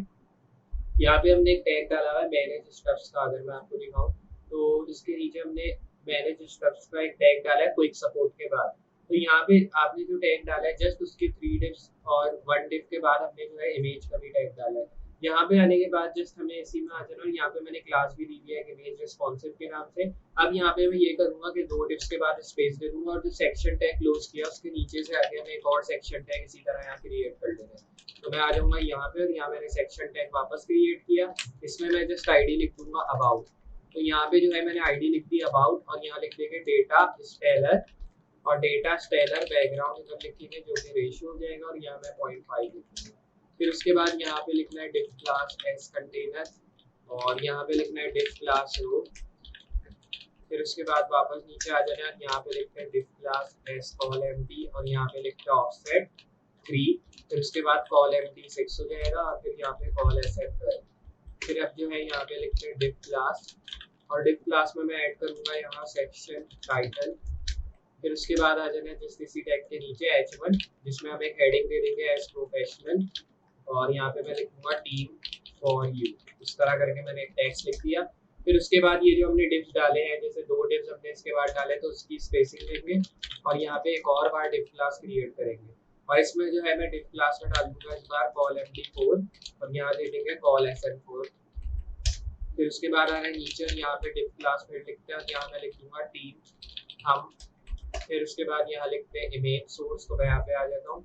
यहाँ पे हमने एक टैग डाला हुआ है मैनेज स्टफ्स का। अगर मैं आपको दिखाऊं तो इसके नीचे हमने मैनेज स्टफ्स का एक टैग डाला है क्विक सपोर्ट के बाद। तो यहाँ पे आपने जो टैग डाला है जस्ट उसके 3 डिव्स और 1 डिव के बाद हमने जो है इमेज का भी टैग डाला है। यहाँ पे आने के बाद जस्ट हमें इसी में आ जाना और यहाँ पे मैंने क्लास भी दी है इमेज रिस्पॉन्सिव के नाम से। अब यहाँ पे मैं ये करूंगा कि 2 डिव्स के बाद स्पेस दे दूंगा और जो सेक्शन टैग क्लोज किया उसके नीचे से आगे हमें एक और सेक्शन टैग इसी तरह यहाँ क्रिएट कर लेना है। तो मैं आ जाऊंगा यहाँ पे और यहाँ मैंने सेक्शन टैग वापस क्रिएट किया, इसमें मैं जस्ट आईडी लिख दूंगा अबाउट तो यहाँ पे जो है मैंने आईडी लिख दी अबाउट, और यहाँ लिख देंगे डेटा स्टेलर, और डेटा स्टेलर बैकग्राउंड इधर लिखेंगे जो कि रेशियो हो जाएगा, और यहाँ मैं 0.5 लिखूंगा। फिर उसके बाद यहाँ पे लिखना है डिफ क्लास एस कंटेनर, और यहाँ पे लिखना है डिफ क्लास रो। फिर उसके बाद वापस नीचे आ जाना, यहाँ पे लिखते हैं डिफ क्लास एस कॉल एम्प्टी, और यहाँ पे लिखते हैं ऑफसेट 3। फिर उसके बाद कॉल एम्प्टी 6 हो जाएगा, और फिर यहाँ पे कॉल एसेट 12। फिर अब जो है यहाँ पे लिखते हैं डिफ क्लास, और डिफ क्लास में मैं ऐड करूंगा यहाँ सेक्शन टाइटल। फिर उसके बाद आ जाना जिस इसी टैग के नीचे H1, जिसमें हम एक हेडिंग दे देंगे एज प्रोफेशनल, और यहाँ पे मैं लिखूंगा टीम फॉर यू। इस तरह करके मैंने एक टेक्स्ट लिख दिया। फिर उसके बाद ये जो हमने डिव्स डाले हैं, जैसे 2 डिव्स हमने इसके बाद डाले तो उसकी स्पेसिंग लेंगे, और यहाँ पे एक और बार डिव क्लास क्रिएट करेंगे, और इसमें जो है मैं डिव क्लास में डाल दूंगा इस बार कॉल MD4, और यहाँ दे देंगे कॉल SN4। फिर उसके बाद आ रहा है नीचे, यहाँ पे डिव क्लास में लिखते हैं, यहाँ मैं लिखूंगा टीम हम। फिर उसके बाद यहाँ लिखते हैं इमेज सोर्स, तो मैं यहाँ पे आ जाता हूँ,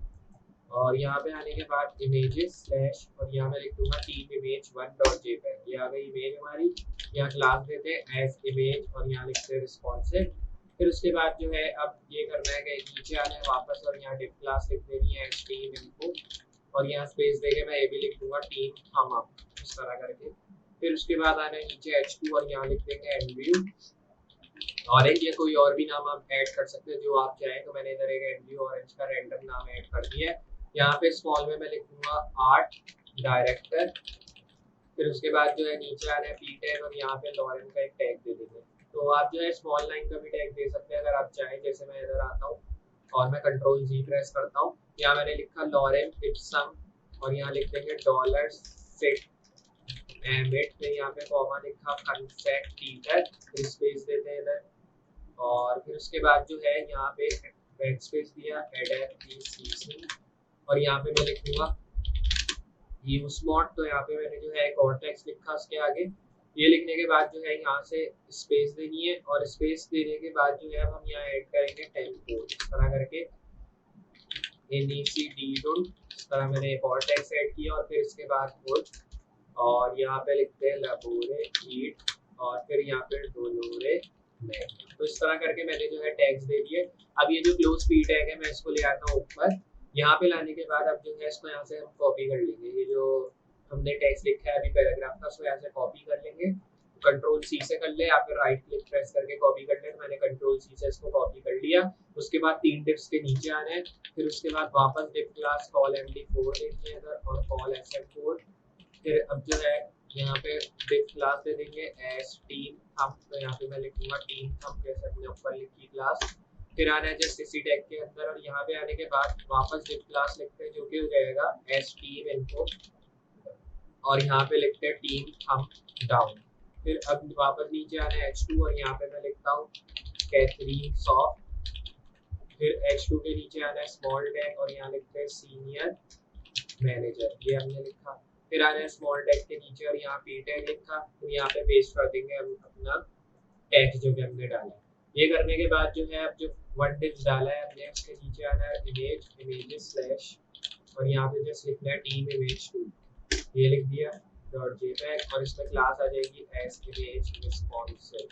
और यहाँ पे आने के बाद इमेजेस स्लैश, और यहाँ मैं लिख दूंगा टीम इमेज 1.jpg। ये आ गई इमेज हमारी। यहाँ क्लास देते हैं एज इमेज, और यहाँ लिखते हैं रिस्पॉन्सिव। फिर उसके बाद जो है अब ये करना है कि नीचे आना है वापस, और यहाँ डिव क्लास लिख देनी है एज टीम इनको, और यहाँ स्पेस देके मैं ये भी लिख दूंगा टीम हम अप, इस तरह करके। फिर उसके बाद आना है नीचे H2, और यहाँ लिख देंगे एनव्यू ऑरेंज, या कोई और भी नाम आप ऐड कर सकते हैं जो आप चाहें। तो मैंने इधर एक एनव्यू ऑरेंज का रैंडम नाम ऐड कर दिया है। यहाँ पे स्मॉल में मैं लिखूंगा आर्ट डायरेक्टर। फिर उसके बाद जो है नीचे आना है पी टैग, और यहाँ पे लॉरेन का एक टैग दे देंगे। तो आप जो है स्मॉल लाइन का भी टैग दे सकते हैं अगर आप चाहें। जैसे मैं इधर आता हूँ और मैं कंट्रोल जी प्रेस करता हूँ, यहाँ मैंने लिखा लॉरेन इप्सम, और यहाँ लिख देंगे डॉलर सिट एमिट, फिर यहाँ पे कॉमा लिखा कॉन्सेप्ट टीचर, स्पेस देते हैं इधर, और फिर उसके बाद जो है यहाँ पे बैक स्पेस दिया एड, और यहाँ पे मैं लिखूंगा यूज मोड। तो यहाँ पे मैंने जो है एक और टेक्स्ट लिखा उसके आगे। ये लिखने के बाद जो है यहाँ से स्पेस देनी है, और स्पेस देने के बाद जो है हम यहाँ ऐड करेंगे 10 कोड, इस तरह करके NECD, इस तरह मैंने एक और टेक्स्ट ऐड किया, और फिर इसके बाद कोड, और यहाँ पे लिखते हैं लबोरे ईट, और फिर यहाँ पे डोलोरे में। तो इस तरह करके मैंने जो है टैग्स दे दिए। अब ये जो क्लोज पी टैग है मैं इसको ले आता हूँ ऊपर। यहाँ पे लाने के बाद अब जो है इसको यहाँ से हम कॉपी कर लेंगे। ये जो हमने टैक्स लिखा है अभी पैराग्राफ का, उसको यहाँ से कॉपी कर लेंगे। कंट्रोल सी से कर ले, या फिर राइट क्लिक प्रेस करके कॉपी कर ले। तो मैंने कंट्रोल सी से इसको कॉपी कर लिया। उसके बाद 3 डिव्स के नीचे आना है, फिर उसके बाद वापस डिव क्लास कॉल MD4 देंगे इधर, और कॉल SM4। फिर अब जो है यहाँ पे डिव क्लास दे देंगे एस टीम थंब, तो यहाँ पे मैं लिखूंगा टीम थंब जैसे हमने ऊपर लिखी क्लास। फिर आना है जस्ट इसी टैग के अंदर, और यहाँ पे आने के बाद वापस डिव क्लास लिखते हैं जो कि हो जाएगा एस टीम इनको, और यहाँ पे लिखते हैं टीम थंब डाउन। फिर अब वापस नीचे आना है H2, और यहाँ पे मैं लिखता हूँ कैथरीन सॉफ्ट। फिर H2 के नीचे आना है स्मॉल टैग, और यहाँ लिखते हैं सीनियर मैनेजर, ये हमने लिखा। फिर आना है स्मॉल टैग के नीचे, और यहाँ पी टैग लिखा। फिर यहाँ पे पेस्ट कर देंगे हम अपना टैग जो भी हमने डाला। ये करने के बाद जो है अब जो 1 डिव डाला है हमने, उसके नीचे आना है इमेजेस स्लैश, और यहाँ पे जस्ट लिखना है टीम इमेज 2, ये लिख दिया .jpg, और इसमें क्लास आ जाएगी एस इमेज रिस्पॉन्सिव।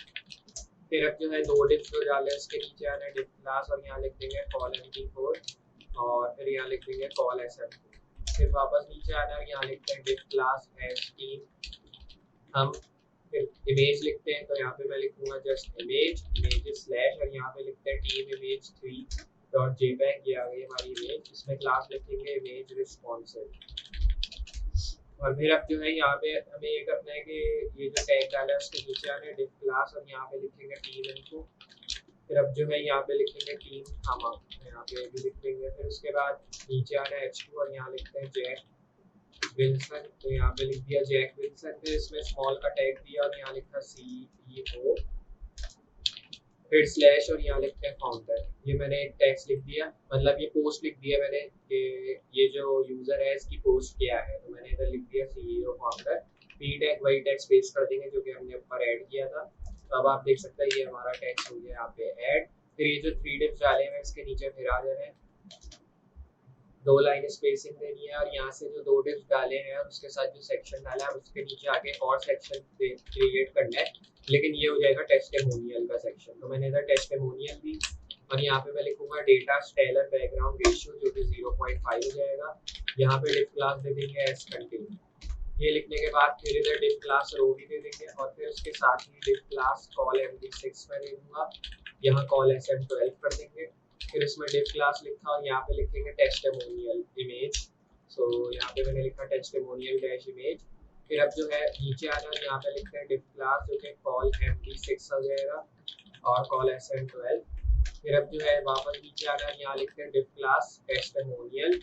फिर अब जो है 2 डिव जो डाले उसके नीचे आना है डिव क्लास, और यहाँ लिख देंगे कॉल MD4, और फिर यहाँ लिख देंगे कॉल SM4। फिर वापस नीचे आना है, यहाँ लिखते हैं डिव क्लास एस टीम हम। फिर इमेज लिखते हैं, तो यहाँ पे मैं लिखूंगा जस्ट इमेज स्लैश, और यहाँ पे लिखते हैं टीम इमेज 3.jpg, ये आ गई हमारी इमेज। इसमें क्लास लिखेंगे इमेज रिस्पॉन्सिव। और फिर अब जो है यहाँ पे हमें ये करना है कि ये जो टैग डाला है उसके नीचे आना है डिव क्लास, और यहाँ पे लिखेंगे टीम इनको। फिर अब जो है यहाँ पे लिखेंगे टीम हम अप, यहाँ पे भी लिख देंगे। फिर उसके बाद नीचे आना है H2, और यहाँ लिखते हैं जैक विल्सन, तो यहाँ पे लिख दिया जैक विल्सन। फिर इसमें स्मॉल का टैग दिया, और यहाँ लिखा CEO, फिर स्लैश, और यहाँ लिखते हैं फाउंडर। ये मैंने एक टेक्स्ट लिख दिया, मतलब ये पोस्ट लिख दिया मैंने कि ये जो यूजर है इसकी पोस्ट क्या है। तो मैंने इधर लिख दिया CEO फाउंडर। पी टैग वही टेक्स्ट पेस्ट कर देंगे जो कि हमने ऊपर ऐड किया था। तो अब आप देख सकते हैं ये हमारा टेक्स्ट हो गया यहाँ पे ऐड। फिर ये जो 3 डिव्स डाले हैं इसके नीचे फिर आ जा रहे हैं, 2 लाइन स्पेसिंग देनी है, और यहाँ से जो 2 डिव्स डाले हैं और उसके साथ जो सेक्शन डाला है उसके नीचे आगे और सेक्शन क्रिएट करना है, लेकिन ये हो जाएगा टेस्टिमोनियल का सेक्शन। तो मैंने इधर टेस्टिमोनियल दी और यहाँ पे मैं लिखूंगा डेटा स्टेलर बैकग्राउंड रेशियो जो कि 0.5 हो जाएगा। यहाँ पे डिफ क्लास दे देंगे एज कंटिन्यू। ये लिखने के बाद फिर इधर डिफ क्लास रो भी दे देंगे और फिर उसके साथ ही डिफ क्लास कॉल md6 में दे दूंगा, यहाँ कॉल sm12 कर देंगे। फिर इसमें डिफ क्लास लिखा और यहाँ पे लिखेंगे टेस्टिमोनियल इमेज। सो यहाँ पे मैंने लिखा टेस्टिमोनियल डैश इमेज। फिर अब जो है नीचे आना और यहाँ पे लिखते हैं डिफ क्लास जो कि कॉल md6 हो जाएगा और कॉल sm12। फिर अब जो है वापस नीचे आना और यहाँ लिखते हैं डिफ क्लास टेस्टिमोनियल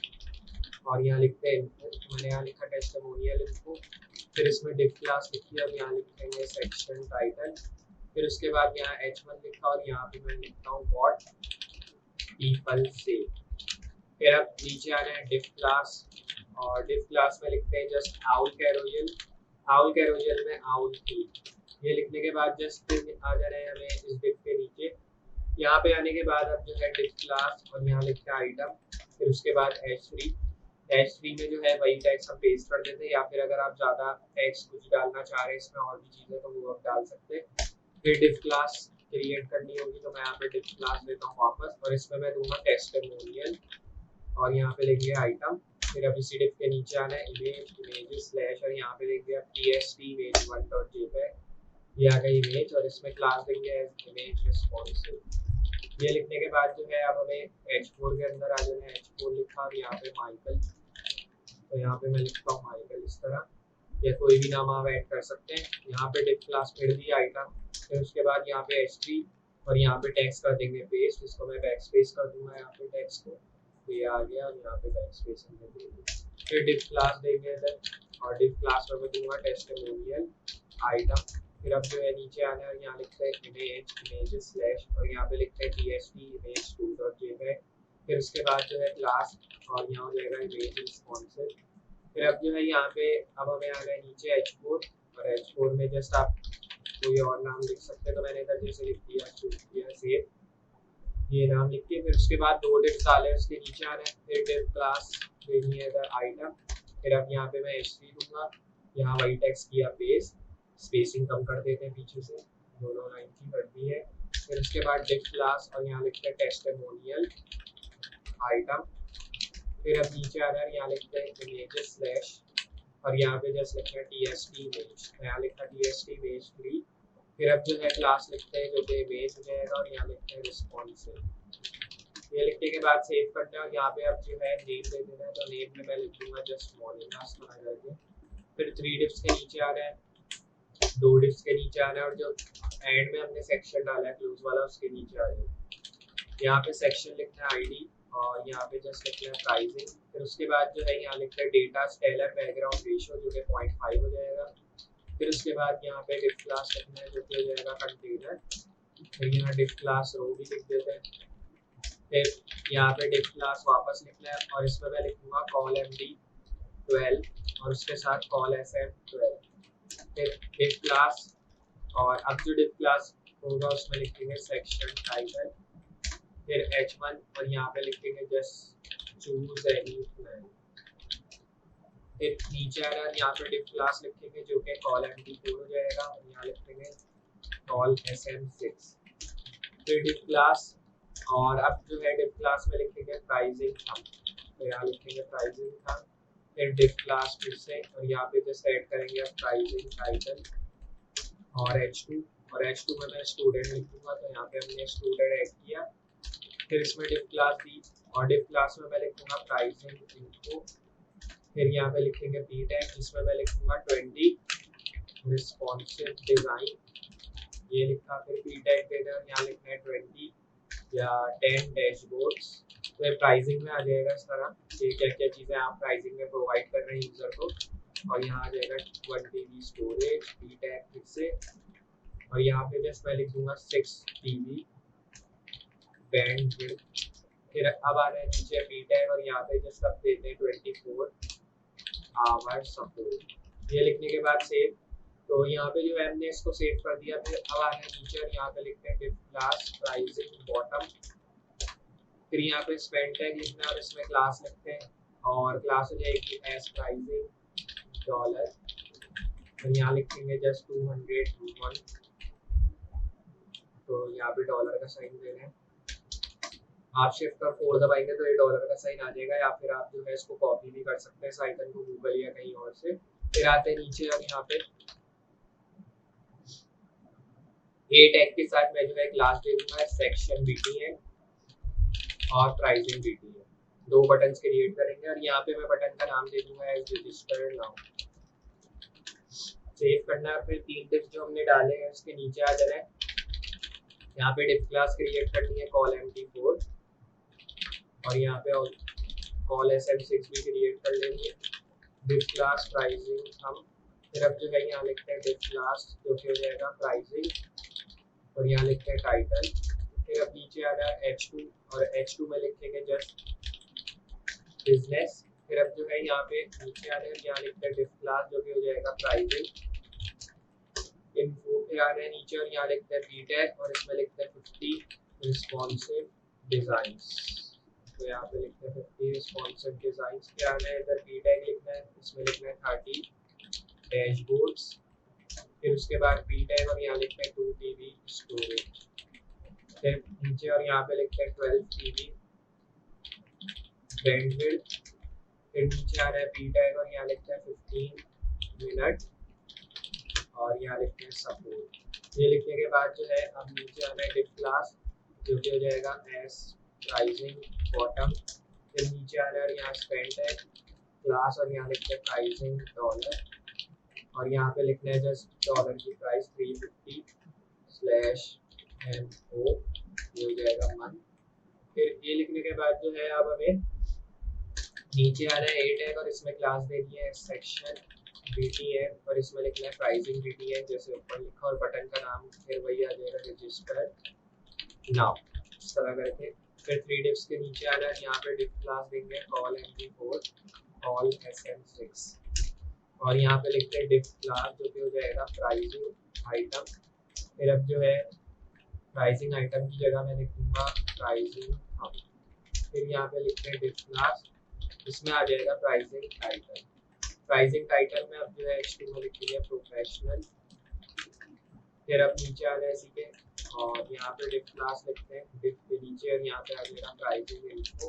और यहाँ लिखते हैं इनको, मैंने यहाँ लिखा टेस्टिमोनियल इनको। फिर इसमें डिफ क्लास लिखी और यहाँ लिखेंगे सेक्शन टाइटल। फिर उसके बाद यहाँ h1 लिखा और यहाँ पे मैं लिखता हूँ व्हाट पीपल से। फिर अब नीचे आ रहे हैं डिफ क्लास और डिफ क्लास में लिखते हैं जस्ट आउल कैरोजल में आउल की। ये लिखने के बाद जस्ट आ जा रहे हैं हमें इस डिफ के नीचे। यहाँ पे आने के बाद अब जो है डिफ क्लास और यहाँ लिखते हैं आइटम। फिर उसके बाद h3 में जो है वही टैग्स हम पेस्ट कर देते हैं, या फिर अगर आप ज़्यादा टैग्स कुछ डालना चाह रहे हैं इसमें और भी चीज़ें तो वो आप डाल सकते हैं। फिर डिफ क्लास क्रिएट करनी होगी तो मैं यहाँ पे डिफ क्लास देता हूँ वापस और इसमें मैं दूंगा टेस्टिमोनियल और यहाँ पे लिख दिया आइटम। फिर अब इसी डिफ के नीचे आना है इमेज स्लैश और यहाँ पे लिख दिया pst image1.jpg, ये आ गई इमेज और इसमें क्लास देंगे इमेज रिस्पॉन्सिव। ये लिखने के बाद जो है अब हमें h4 के अंदर आ जाना है। h4 लिखा और यहाँ पे माइकल, तो यहाँ पे मैं लिखता हूँ माइकल इस तरह, या कोई भी नाम आप ऐड कर सकते हैं। यहाँ पे डिफ क्लास फिर दी आइटम। फिर उसके बाद यहाँ पे h3 और यहाँ पे टेक्स्ट कर देंगे पेस्ट, इसको मैं बैक स्पेस कर दूंगा यहाँ पे टेक्स्ट को, तो ये आ गया और यहाँ पे बैक स्पेस कर देंगे। फिर डिफ क्लास देंगे इधर और डिफ क्लास में मैं दूंगा टेस्टिमोनियल आइटम। फिर अब जो है नीचे आना है और यहाँ लिखते हैं इमेज स्लैश और यहाँ पे लिखते हैं pst image2.jpg। फिर उसके बाद जो है क्लास और यहाँ हो जाएगा इमेज रिस्पॉन्सिव। फिर अब जो है यहाँ पे अब हमें आ गए नीचे h4 और h4 में जस्ट आप कोई और नाम लिख सकते हैं, तो मैंने इधर जैसे लिख दिया सेव, ये नाम लिख के। फिर उसके बाद 2 डिफ डाले उसके नीचे आना है। फिर डिफ क्लास देनी है इधर आइटम। फिर अब यहाँ पे मैं h3 दूंगा, यहाँ वही टेक्स्ट किया पेस्ट, स्पेसिंग कम कर देते हैं पीछे से, दोनों लाइन की कर दी है। फिर उसके बाद डिफ क्लास और यहाँ लिखते हैं टेस्टिमोनियल आइटम। फिर अब नीचे आ रहा है यहाँ लिखते हैं इमेज स्लैश और यहाँ पे जस्ट लिखना है tst इमेज, यहाँ लिखा tst इमेज 3। फिर अब जो है क्लास लिखते हैं जो कि इमेज हो जाएगा और यहाँ लिखते हैं रिस्पॉन्सिव। ये लिखने के बाद सेव करना है और यहाँ पे अब जो है नेम दे देना है, तो नेम में मैं लिख दूंगा जस्ट मोनिकास बना करके। फिर 3 डिफ्स के नीचे आ रहा है, 2 डिफ्स के नीचे आना है और जो एंड में हमने सेक्शन डाला है क्लोज वाला उसके नीचे आ जाए। यहाँ पे सेक्शन लिखना है आईडी और यहाँ पे जस्ट लिखना है प्राइसिंग। फिर उसके बाद जो है यहाँ लिखना है डेटा स्टेलर बैकग्राउंड रेशियो जो कि 0.5 हो जाएगा। फिर उसके बाद यहाँ पे डिफ क्लास लिखना है जो कि हो जाएगा कंटेनर। फिर यहाँ डिफ क्लास रो भी लिख देते हैं। फिर यहाँ पे डिफ क्लास वापस लिखना है और इसमें मैं लिखूंगा कॉल md12 और उसके साथ कॉल sm12। फिर डिफ क्लास और अब जो डिफ क्लास होगा उसमें लिखेंगे सेक्शन टाइटल। फिर h1 और यहाँ पे लिखेंगे जस्ट चूज एनी प्लान। फिर नीचे आ रहा है यहाँ पे डिफ क्लास लिखेंगे जो कि कॉल md4 हो जाएगा और यहाँ लिखेंगे कॉल sm6। फिर डिफ क्लास और अब जो है डिफ क्लास में लिखेंगे प्राइसिंग थम, तो यहाँ लिखेंगे प्राइसिंग थम। फिर डिफ क्लास फिर से और यहाँ पे जस्ट ऐड करेंगे अब प्राइसिंग टाइटल और h2 में मैं स्टूडेंट लिखूंगा, तो यहाँ पे हमने स्टूडेंट ऐड किया। फिर इसमें डिफ क्लास दी और डिफ क्लास में मैं लिखूंगा प्राइसिंग इनको। फिर यहाँ पे लिखेंगे p टैग जिसमें मैं लिखूंगा 20 रिस्पॉन्सिव डिजाइन, ये लिखा। फिर p टैग देना यहाँ लिखना है 20 या 10 डैशबोर्ड्स। तो ये प्राइसिंग में आ जाएगा इस तरह कि क्या क्या चीज़ें आप प्राइसिंग में प्रोवाइड कर रहे हैं यूज़र को। और यहाँ आ जाएगा 1 TB स्टोरेज, p टैग फिर से और यहाँ पे जस्ट मैं लिख दूंगा 6 TB बैंडविड्थ। फिर अब आ रहा है नीचे p टैग और यहाँ पे जस्ट अब देते हैं 24 आवर्स सपोर्ट। ये लिखने के बाद सेव, तो यहाँ पे जो है हमने इसको सेव कर दिया। फिर अब आ रहा है नीचे और यहाँ पे लिखते हैं डिफ क्लास प्राइसिंग बॉटम। फिर यहाँ पे स्पेंड टैग लिखना है और इसमें क्लास लिखते हैं और क्लास हो जाएगी एस प्राइसिंग डॉलर, और यहाँ लिखेंगे जस्ट 201, तो यहाँ पे डॉलर का साइन दे रहे हैं। आप शिफ्ट और 4 दबाएंगे तो ये डॉलर का साइन आ जाएगा, या फिर आप जो है इसको कॉपी भी कर सकते हैं इस आइकन को गूगल या कहीं और से। फिर आते हैं नीचे और यहाँ पे ए टैग के साथ मैं जो है क्लास दे दूंगा सेक्शन BTN और प्राइसिंग BTN, 2 बटन क्रिएट करेंगे और यहाँ पे मैं बटन का नाम दे दूंगा एज रजिस्टर नाउ। सेव करना है। फिर 3 डिफ जो हमने डाले हैं उसके नीचे आ जाना है, यहाँ पे डिफ क्लास क्रिएट करनी है कॉल MD4 और यहाँ पे कॉल SM6 भी क्रिएट कर लेंगे, डिफ क्लास प्राइसिंग हम। फिर अब जो है यहाँ लिखते हैं डिफ क्लास जो कि हो जाएगा प्राइसिंग और यहाँ लिखते हैं टाइटल। फिर अब नीचे आ रहा है H2 और H2 में लिखेंगे जस्ट बिजनेस। फिर अब जो है यहाँ पे नीचे आ रहे हैं, यहाँ लिखते हैं डिफ क्लास जो कि हो जाएगा प्राइसिंग इन्फो। फिर आ रहे हैं नीचे और यहाँ लिखते हैं बी टैग और इसमें लिखते हैं 50 रिस्पॉन्सिव डिजाइन्स, तो यहाँ पे लिखते हैं 50 रिस्पॉन्सिव डिजाइन्स। फिर आना है इधर बी टैग लिखना है, इसमें लिखना है 30 डैशबोर्ड्स। फिर उसके बाद बी टैग और यहाँ लिखते हैं 2 TB स्टोरेज। फिर नीचे और यहाँ पे लिखते हैं 12 TB बैंडविड्थ। फिर नीचे आ रहा है बी टैग और यहाँ लिखते हैं 15 मिनट और यहाँ लिखते हैं सपोर्ट। ये लिखने के बाद जो है अब नीचे आना है डिफ क्लास जो कि हो जाएगा एस प्राइसिंग बॉटम। फिर नीचे आ रहा है यहाँ स्पेंड है क्लास और यहाँ लिखते हैं प्राइसिंग डॉलर और यहाँ पे लिखना है जस्ट डॉलर की प्राइस 350/MO, ये हो जाएगा मंथ। फिर ये लिखने के बाद जो है अब हमें नीचे आ रहा है ए टैग और इसमें क्लास देनी है सेक्शन BTN और इसमें लिखना है प्राइसिंग BTN जैसे ऊपर लिखा, और बटन का नाम फिर वही आ जाएगा रजिस्टर नाउ, इस तरह करके। फिर 3 डिफ्स के नीचे आ रहा है, यहाँ पे डिफ क्लास देंगे कॉल MD4 कॉल SM6 और यहाँ पे लिखते हैं डिफ क्लास जो कि हो जाएगा प्राइसिंग आइटम। फिर अब जो है प्राइसिंग आइटम की जगह मैं लिखूंगा प्राइसिंग हम। फिर यहाँ पे लिखते हैं डिफ क्लास, इसमें आ जाएगा प्राइसिंग टाइटल। प्राइसिंग टाइटल में अब जो है H2 में लिखेंगे प्रोफेशनल। फिर अब नीचे आ जाए इसी के और यहाँ पे डिफ क्लास लिखते हैं, डिफ के नीचे और यहाँ पे आ जाएगा प्राइसिंग इन्फो।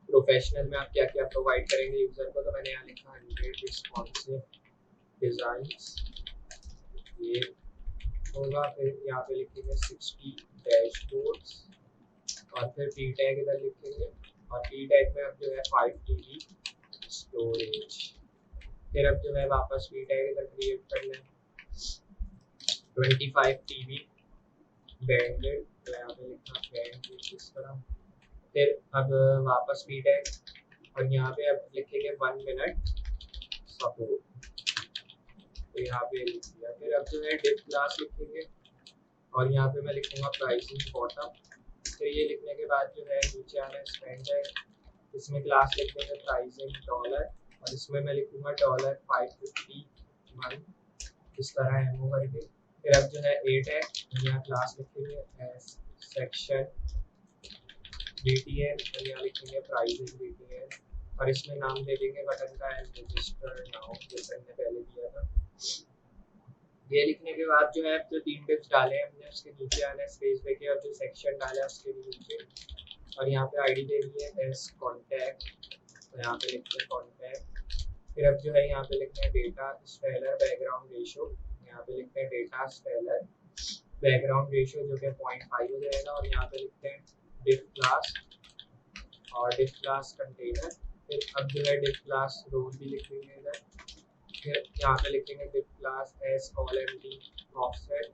प्रोफेशनल में आप क्या क्या प्रोवाइड करेंगे यूजर को, तो मैंने यहाँ लिखा 100 रिस्पॉन्सिव डिजाइन्स, ये होगा। फिर यहाँ पे लिखेंगे 60 डैशबोर्ड्स और फिर पी टैग इधर लिखेंगे और पी टैग में अब जो है 5 TB स्टोरेज। फिर अब जो है वापस पी टैग इधर क्रिएट करना है 25 TB बैंडविड्थ, तो यहाँ पे लिखना बैंडविड्थ इस तरह। फिर अब वापस पी टैग और यहाँ पे अब लिखेंगे 1 मिनट सपोर्ट, तो यहाँ पे लिख दिया। फिर अब जो है डिफ क्लास लिखेंगे और यहाँ पे मैं लिखूंगा प्राइसिंग बॉटम। फिर ये लिखने के बाद जो है नीचे आना है स्पेंड है, इसमें क्लास लिख देंगे प्राइसिंग डॉलर और इसमें मैं लिखूंगा $550 मंथ, इस तरह MO करके। फिर अब जो है 8 है, यहाँ क्लास लिखेंगे एस सेक्शन BTN और यहाँ लिखेंगे प्राइसिंग BTN और इसमें नाम दे देंगे बटन का एज रजिस्टर नाउ, जैसे हमने पहले दिया था। ये लिखने के बाद जो है जो 3 डिफ्स डाले हैं हमने उसके नीचे आना है स्पेस देके और जो सेक्शन डाला है उसके नीचे और यहाँ पे आईडी देनी है एस कॉन्टैक्ट, तो यहाँ पे लिखते हैं कॉन्टैक्ट। फिर अब जो है यहाँ पे लिखना है डेटा स्पेलर बैकग्राउंड रेशो, यहाँ पे लिखते हैं डेटा स्पेलर बैकग्राउंड रेशो जो कि 0.5 हो जाएगा और यहाँ पे लिखते हैं डिफ क्लास और डिफ क्लास कंटेनर। फिर अब जो है डिफ क्लास रोल भी लिखेंगे इधर, फिर यहाँ पे लिखेंगे div class as col MD offset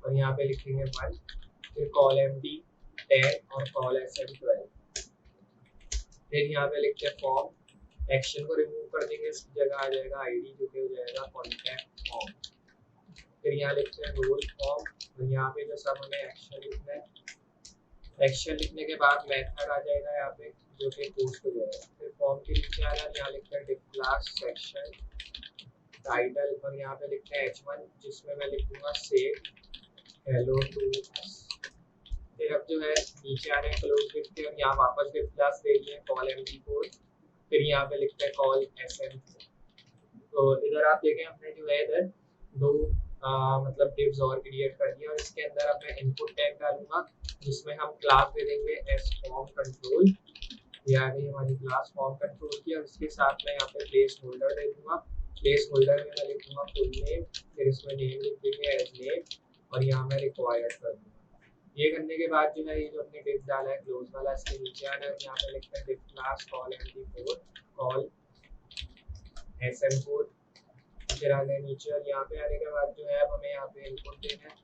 और यहाँ पे लिखेंगे 1, फिर कॉल MD 10 और कॉल SM12। फिर यहाँ पे लिखते हैं फॉर्म, एक्शन को रिमूव कर देंगे, इसकी जगह आ जाएगा आईडी जो कि हो जाएगा कॉन्टैक्ट फॉर्म। फिर यहाँ लिखते हैं रोल फॉर्म और यहाँ पे जो सब हमें एक्शन लिखना है, एक्शन लिखने के बाद मेथड आ जाएगा यहाँ पे जो कि पोस्ट हो जाएगा। फिर फॉर्म के नीचे आ रहा है, यहाँ लिखते हैं डिफ क्लास सेक्शन टाइटल और यहाँ पे लिखते हैं H1 जिसमें मैं लिखूंगा सेव हेलो टू अस। फिर अब जो है नीचे आ रहे हैं क्लोज डिफ के और यहाँ वापस डिफ क्लास दे दिए कॉल MD4 फिर यहाँ पे लिखते हैं कॉल SM। तो इधर आप देखें हमने जो है इधर दो मतलब डिव्स और क्रिएट कर दिया और इसके अंदर अब मैं इनपुट टैग डालूंगा जिसमें हम क्लास दे देंगे एस फॉर्म कंट्रोल। ये आ गई हमारी क्लास फॉर्म कंट्रोल की और इसके साथ मैं यहाँ पे प्लेस होल्डर दे दूंगा। प्लेस होल्डर में मैं लिखूंगा फुल नेम, फिर इसमें नेम लिख देंगे एज नेम और यहाँ मैं रिक्वायर्ड कर दूंगा। ये करने के बाद जो है ये जो हमने डिव डाला है क्लोज वाला इसके नीचे आना है, यहाँ पे लिखते हैं div class call md4 call SM4। फिर आ गए नीचे और यहाँ पे आने के बाद जो है अब हमें यहाँ पे इनपुट देना है,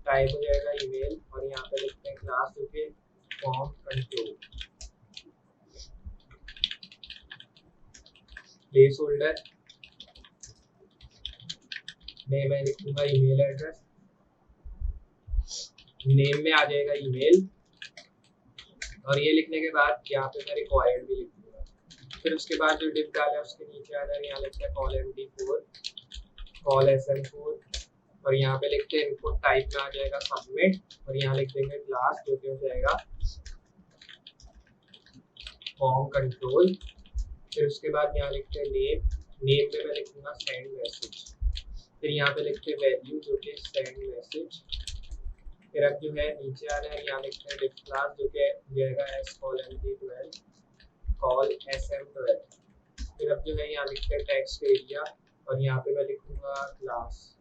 टाइप हो जाएगा ईमेल और यहाँ पे लिखते हैं क्लास जो कि फॉर्म कंट्रोल। प्लेस होल्डर में मैं लिखूंगा ईमेल एड्रेस, नेम में आ जाएगा ईमेल और ये लिखने के बाद यहाँ पे मैं रिक्वायर्ड भी लिख दूंगा। फिर उसके बाद जो डिव डाला है उसके नीचे आना है, यहाँ लिखते हैं कॉल md4 कॉल SM4 और यहाँ पे लिखते हैं इनपुट टाइप में आ जाएगा सबमिट और यहाँ लिख देंगे क्लास जो कि हो जाएगा फॉर्म कंट्रोल। फिर उसके बाद यहाँ लिखते हैं नेम, नेम में मैं लिखूंगा सेंड मैसेज। फिर यहाँ पे लिखते हैं वैल्यू जो कि सेंड मैसेज। फिर अब जो है नीचे आ रहा है, यहाँ लिखते हैं डिव क्लास जो कि जाएगा S call md12 col SM12। फिर अब जो है यहाँ लिखते हैं टेक्स्ट एरिया और यहाँ पे मैं लिखूंगा क्लास,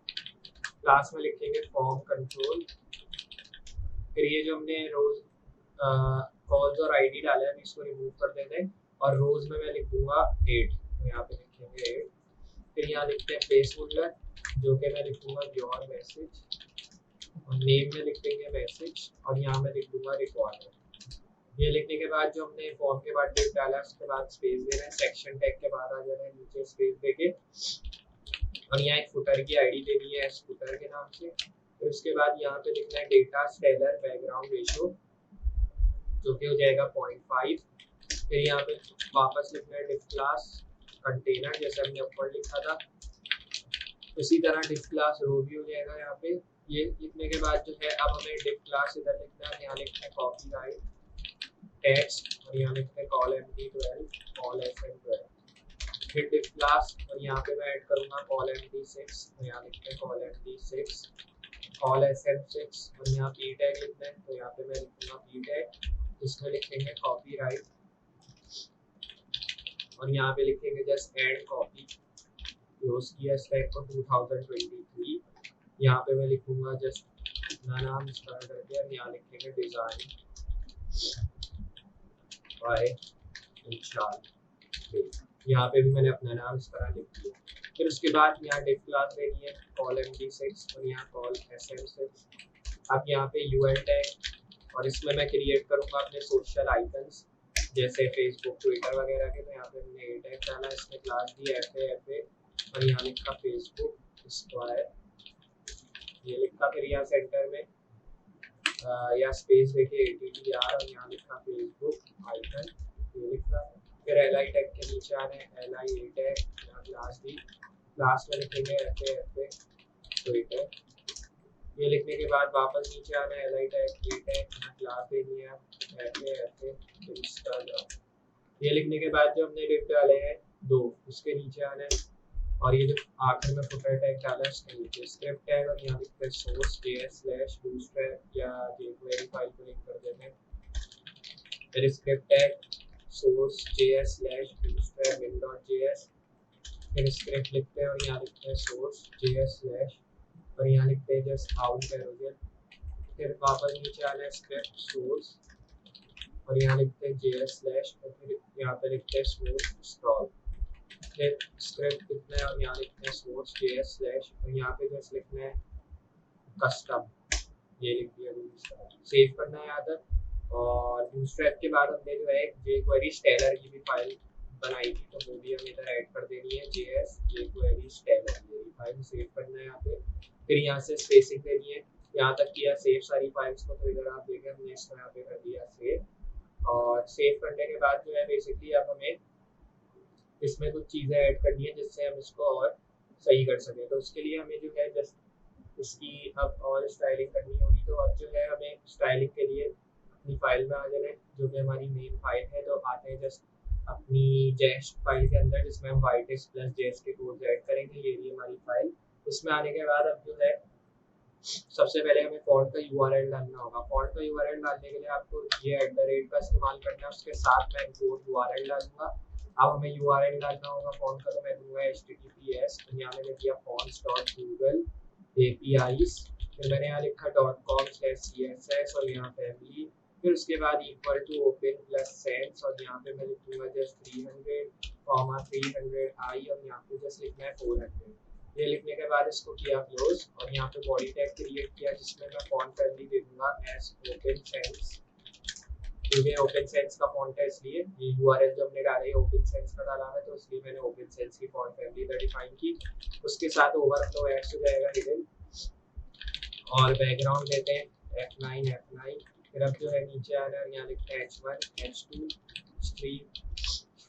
क्लास में लिखेंगे फॉर्म कंट्रोल। फिर ये जो हमने रोज कॉल्स और आईडी डाला है इसको रिमूव कर देते हैं और रोज में मैं लिख दूंगा 8, तो यहाँ पे लिखेंगे 8। फिर यहाँ लिखते हैं प्लेस होल्डर जो कि मैं लिखूंगा योर मैसेज और नेम में लिख देंगे मैसेज और यहाँ मैं लिख दूंगा रिक्वायर्ड। ये लिखने के बाद जो हमने फॉर्म के बाद डिव डाला उसके बाद स्पेस दे रहे हैं, सेक्शन टैग के बाद आ जा रहे हैं नीचे स्पेस देके और यहाँ एक फुटर की आईडी देनी है फुटर के नाम से। फिर उसके बाद यहाँ पे लिखना है डेटा स्टेलर बैकग्राउंड रेशियो जो कि हो जाएगा 0.5। फिर यहाँ पे वापस लिखना है डिव क्लास कंटेनर जैसे हमने ऊपर लिखा था, इसी तरह डिव क्लास रो भी हो जाएगा यहाँ पे। ये लिखने के बाद जो है अब हमें डिव क्लास इधर लिखना है, यहाँ लिखना है कॉपी राइट टेक्स्ट और यहाँ लिखते हैं कॉल md12 कॉल SM12। फिर डिव क्लास और यहाँ पे मैं ऐड करूँगा कॉल md6 और यहाँ लिखते हैं कॉल md6 कॉल SM6 और यहाँ p टैग लिखना है, तो यहाँ पे मैं लिखूंगा p टैग जिसमें लिखेंगे कॉपी राइट और यहाँ पे लिखेंगे जस्ट ऐड कॉपी क्लोज किया स्टैक को 2023। यहाँ पे मैं लिखूंगा जस्ट अपना नाम इस तरह करके और यहाँ लिखेंगे डिजाइन बाय इंशाल। यहाँ पे भी मैंने अपना नाम इस तरह लिख दिया। फिर उसके बाद यहाँ डिव क्लास लेनी है कॉल md6 और यहाँ कॉल SM6। अब यहाँ पे UL टैग और इसमें मैं क्रिएट करूँगा अपने सोशल आइकन्स जैसे फेसबुक ट्विटर वगैरह के, तो यहाँ पे मैंने ए टैग डाला, इसमें क्लास दी FA और यहाँ लिखा फेसबुक स्क्वायर, ये लिखा। फिर यहाँ सेंटर में या स्पेस देके ATTR और यहाँ लिखा फेसबुक आइकन, ये लिखा। फिर LI टैग के नीचे आ रहे हैं LI A टैग, यहाँ क्लास दी, क्लास में लिखेंगे FA ट्विटर। ये लिखने के बाद वापस नीचे आना है LI टैग A टैग, यहाँ क्लास देनी है FA इंस्टाग्राम। ये लिखने के बाद जो हमने डिव डाले हैं 2 उसके नीचे आना है और ये जो आखिर में फुटर टैग डाला है उसके नीचे स्क्रिप्ट टैग और यहाँ लिखते हैं सोर्स js/bootstrap या jQuery फाइल को लिंक कर देते हैं। फिर script tag source js/bootstrap min.js, फिर स्क्रिप्ट लिखते हैं और यहाँ लिखते हैं सोर्स js/ और यहाँ लिखते हैं जस्ट आउट पैरोजन। फिर वापस नीचे आना है स्क्रिप्ट सोर्स और यहाँ लिखते हैं js/ और फिर यहाँ पे लिखते हैं सोर्स स्क्रॉल। फिर स्क्रिप्ट लिखना है और यहाँ लिखते हैं सोर्स js/ और यहाँ पे जस्ट लिखना है कस्टम, ये लिख दिया सेव करना है आदत। और बूटस्ट्रैप के बाद हमने जो है jQuery स्टेलर की भी फाइल बनाई थी, तो वो भी हमें इधर ऐड कर देनी है jQuery स्टेलर, ये फाइल सेव करना है यहाँ पे। फिर यहाँ से स्पेसिंग देनी है, यहाँ तक किया सेव सारी फाइल्स को, तो इधर आप देखें हमने इसको यहाँ पे कर दिया सेव। और सेव करने के बाद जो है बेसिकली अब हमें इसमें कुछ चीज़ें ऐड करनी है जिससे हम इसको और सही कर सकें। तो उसके लिए हमें जो है जस्ट इसकी अब और स्टाइलिंग करनी होगी। तो अब जो है हमें स्टाइलिंग के लिए अपनी फाइल में आ जाना है जो कि हमारी मेन फाइल है, तो आते हैं जस्ट अपनी जेस्ट फाइल के अंदर, जिसमें हम वाइटेक्स प्लस जेस के कोड ऐड करेंगे। ये रही हमारी फाइल। इसमें आने के बाद अब जो है सबसे पहले हमें फॉन्ट का यूआरएल डालना होगा। फॉन्ट का यूआरएल डालने के लिए आपको ये @ का इस्तेमाल करना है, उसके साथ मैं इम्पोर्ट यूआरएल डालूंगा। अब हमें यूआरएल डालना होगा फॉन्ट का, तो मैं दूंगा https, तो यहाँ मैंने दिया fonts.google APIs, फिर मैंने यहाँ लिखा .com/css और यहाँ फैमिली, फिर उसके बाद equal to Open plus Sans और यहाँ पे मैं लिखूंगा जस्ट 300,300 और यहाँ पे जस्ट लिखना है 400। ये लिखने के बाद इसको किया क्लोज और यहाँ पे बॉडी टैग क्रिएट किया, जिसमें मैं फॉन्ट फैमिली दे दूंगा एस ओपन सेंस, क्योंकि ओपन सेंस का फॉन्ट है इसलिए। ये यूआरएल जो हमने डाला है ओपन सेंस का डाला है, तो इसलिए मैंने ओपन सेंस की फॉन्ट फैमिली डिफाइन की। उसके साथ ओवरफ्लो ऐड हो जाएगा हिडन और बैकग्राउंड देते हैं F9। फिर अब जो है नीचे आ रहा है, यहाँ लिखते हैं H1 H2 H3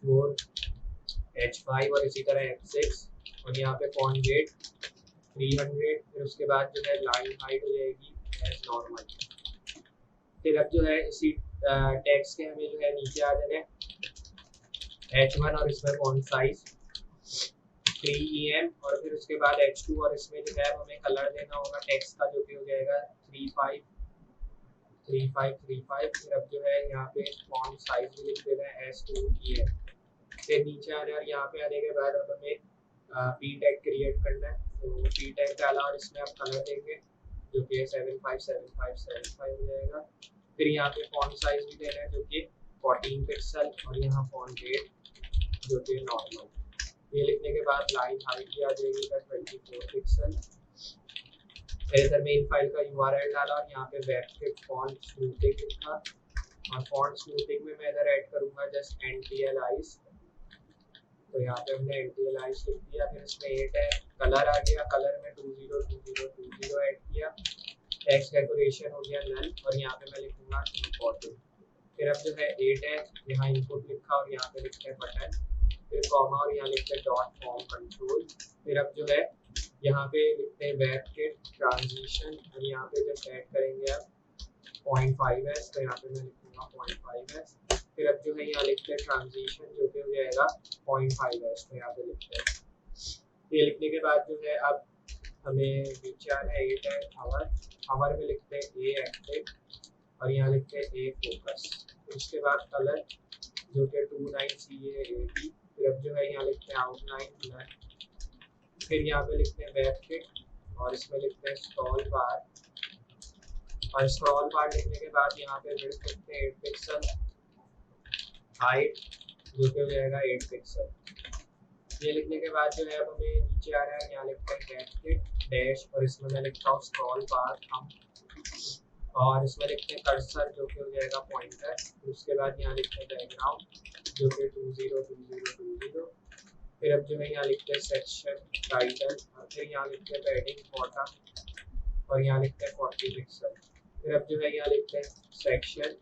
4 H5 और इसी तरह F6 और यहाँ पे फॉन्ट वेट 300। फिर उसके बाद जो है लाइन हाइट हो जाएगी एज नॉर्मल। फिर अब जो है इसी टेक्स्ट के हमें जो है नीचे आ जाना है H1 और इसमें फॉन्ट साइज 3em और फिर उसके बाद H2 और इसमें जो है हमें कलर देना होगा टेक्स्ट का, जो कि हो जाएगा 353535। फिर अब जो है यहाँ पे फॉन्ट साइज भी लिख देना है S2em। फिर नीचे आने और यहाँ पे आने के बाद अब हमें p टैग क्रिएट करना है, तो p टैग डाला और इसमें आप कलर देंगे जो कि 757575 हो जाएगा। फिर यहाँ पे फॉन्ट साइज भी देना है जो कि 14 पिक्सल और यहाँ फॉन्ट वेट जो कि नॉर्मल। ये लिखने के बाद लाइन हाइट भी आ जाएगी 24 पिक्सल। फिर इधर मेन फाइल का यूआरएल डाला और यहाँ पे वेबकिट फॉन्ट स्मूथिंग लिखा और फॉन्ट स्मूथिंग में मैं इधर ऐड करूँगा जस्ट NTLize, तो यहाँ पे हमने NTLize लिख दिया। फिर इसमें 8 है, कलर आ गया, कलर में 202020 ऐड किया। टेक्स्ट डेकोरेशन हो गया नल और यहाँ पे मैं लिखूंगा इम्पोर्टेंट। फिर अब जो है 8 है, यहाँ इनपुट लिखा और यहाँ पे लिखते हैं बटन, फिर कॉमा और यहाँ लिखते हैं .form control। फिर अब जो है यहाँ पे लिखते हैं वेबकिट ट्रांजिशन और यहाँ पे जस्ट ऐड करेंगे आप 0.5s, तो यहाँ पे मैं लिखूंगा 0.5s। फिर अब जो है यहाँ लिखते हैं ट्रांजिशन जो कि हो जाएगा 0.5s, तो यहाँ पे लिखते हैं। ये लिखने के बाद जो है अब हमें नीचे आना है 8 है हवर में लिखते हैं A एक्टिव और यहाँ लिखते हैं A फोकस। उसके बाद कलर जो कि 29CA80। फिर अब जो है यहाँ लिखते हैं आउटलाइन नन। फिर यहाँ पे लिखते हैं वेबकिट और इसमें लिखते हैं स्क्रॉल बार और स्क्रॉल बार लिखने के बाद यहाँ पे विड्थ लिखते हैं 8 पिक्सल, हाइट जो कि हो जाएगा 8 पिक्सल। ये लिखने के बाद जो है अब हमें नीचे आ रहा है, यहाँ लिखते हैं वेबकिट डैश और इसमें मैं लिखता हूँ स्क्रॉल बार थंब और इसमें लिखते हैं कर्सर जो कि हो जाएगा पॉइंटर। उसके बाद यहाँ लिखते हैं बैकग्राउंड जो कि 202020। फिर अब जो है यहाँ लिखते हैं सेक्शन टाइटल और फिर यहाँ लिखते हैं पैडिंग बॉटम और यहाँ लिखते हैं 40 पिक्सल। फिर अब जो है यहाँ लिखते हैं सेक्शन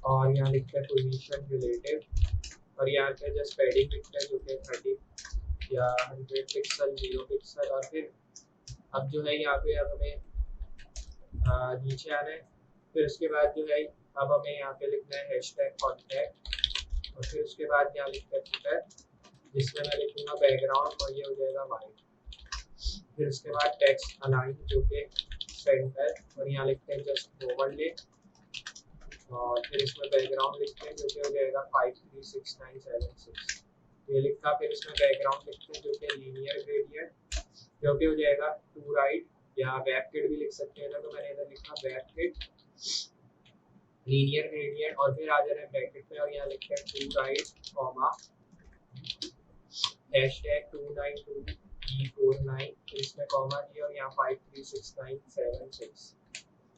और यहाँ लिखते हैं पोजीशन रिलेटिव और यहाँ पे जस्ट पैडिंग लिखते हैं जो कि 30 या 100 पिक्सल 0 पिक्सल। और फिर अब जो है यहाँ पे अब हमें नीचे आना है। फिर उसके बाद जो है अब हमें यहाँ पे लिखना है #contact और फिर उसके बाद यहाँ लिखते हैं फुटर जिसमें मैं लिखूंगा बैकग्राउंड और ये हो जाएगा वाइट। फिर उसके बाद टेक्स्ट अलाइन जो कि सेंटर और यहाँ लिखते हैं जस्ट ओवरले और फिर इसमें बैकग्राउंड लिखते हैं जो कि हो जाएगा 536976। ये लिखा, फिर इसमें बैकग्राउंड लिखते हैं जो कि लीनियर ग्रेडियंट जो कि हो जाएगा 2 राइट या वेबकिट भी लिख सकते हैं ना, तो मैंने इधर लिखा वेबकिट लीनियर ग्रेडियंट और फिर आ जाना है ब्रैकेट में और यहाँ लिखते हैं 2 राइट कॉमा #292E49 फिर इसमें कॉमा दिया और यहाँ 536976।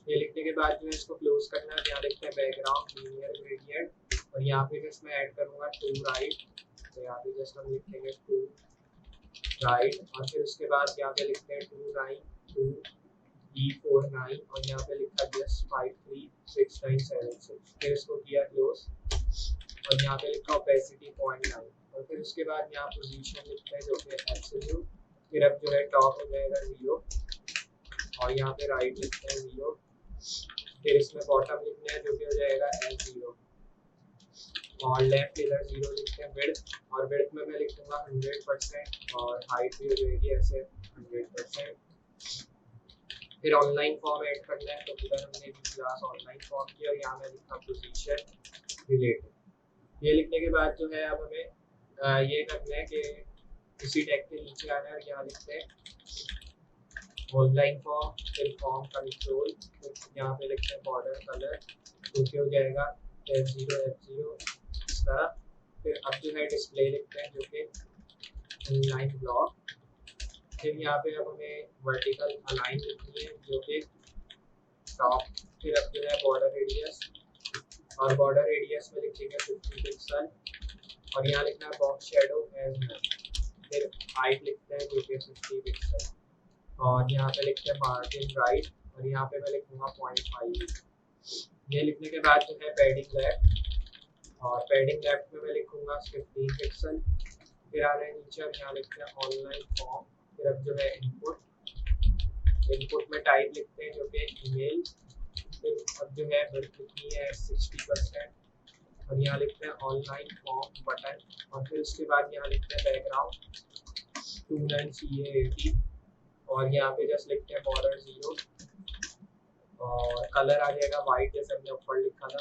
ये लिखने के बाद जो है इसको क्लोज करना है। यहाँ लिखते हैं बैकग्राउंड लीनियर ग्रेडियंट और यहाँ पे जस्ट मैं ऐड करूँगा 2 राइट, तो यहाँ पे जस्ट हम लिखेंगे 2 राइट और फिर उसके बाद यहाँ पे लिखते हैं 292E49 और यहाँ पे लिखा जस्ट 536976। फिर इसको किया क्लोज और यहाँ पे लिखा ओपेसिटी 0.9 और फिर उसके बाद यहाँ पोजीशन लिखते हैं जो कि एब्सोल्यूट। फिर अब जो है टॉप हो जाएगा 0 और यहाँ पे राइट लिखते हैं 0। फिर इसमें बॉटम लिखना है जो कि हो जाएगा L0। और लेफ्ट इधर 0 लिखते हैं विड्थ, और विड्थ में मैं लिख दूंगा 100% और हाइट भी हो जाएगी ऐसे 100%। फिर ऑनलाइन फॉर्म ऐड करना है, तो इधर हमने क्लास ऑनलाइन फॉर्म की और यहाँ मैं लिखा पोजीशन रिलेटेड। ये लिखने के बाद जो है अब हमें ये करना है कि इसी टैग के नीचे आना है और यहाँ लिखते हैं ऑनलाइन फॉर्म, फिर फॉर्म कंट्रोल, यहाँ पे लिखते हैं बॉर्डर कलर, तो क्या हो जाएगा F0 इस तरह। फिर अब जो है डिस्प्ले लिखते हैं जो कि इनलाइन ब्लॉक। फिर यहाँ पे अब हमें वर्टिकल अलाइन लिखनी है जो कि टॉप। फिर अब जो है बॉर्डर रेडियस, और बॉर्डर रेडियस में लिखेंगे 50 पिक्सल और यहाँ लिखना है बॉक्स शेडो एज नल। फिर हाइट लिखते हैं जो कि 50 पिक्सल और यहाँ पे लिखते हैं मार्जिन राइट और यहाँ पे मैं लिखूंगा 0.5। ये लिखने के बाद जो है पैडिंग लेफ्ट, और पैडिंग लेफ्ट में मैं लिखूंगा 15 पिक्सल। फिर आ रहे हैं नीचे और यहाँ लिखते हैं ऑनलाइन फॉर्म। फिर अब जो है इनपुट में टाइप लिखते हैं जो कि ईमेल। फिर अब जो है विड्थ लिखनी है 60% और यहाँ लिखते हैं ऑनलाइन फॉर्म बटन, और फिर उसके बाद यहाँ लिखते हैं बैकग्राउंड 29CA80 और यहाँ पे जस्ट लिखते हैं बॉर्डर 0 और कलर आ जाएगा वाइट जैसे हमने ऊपर लिखा था।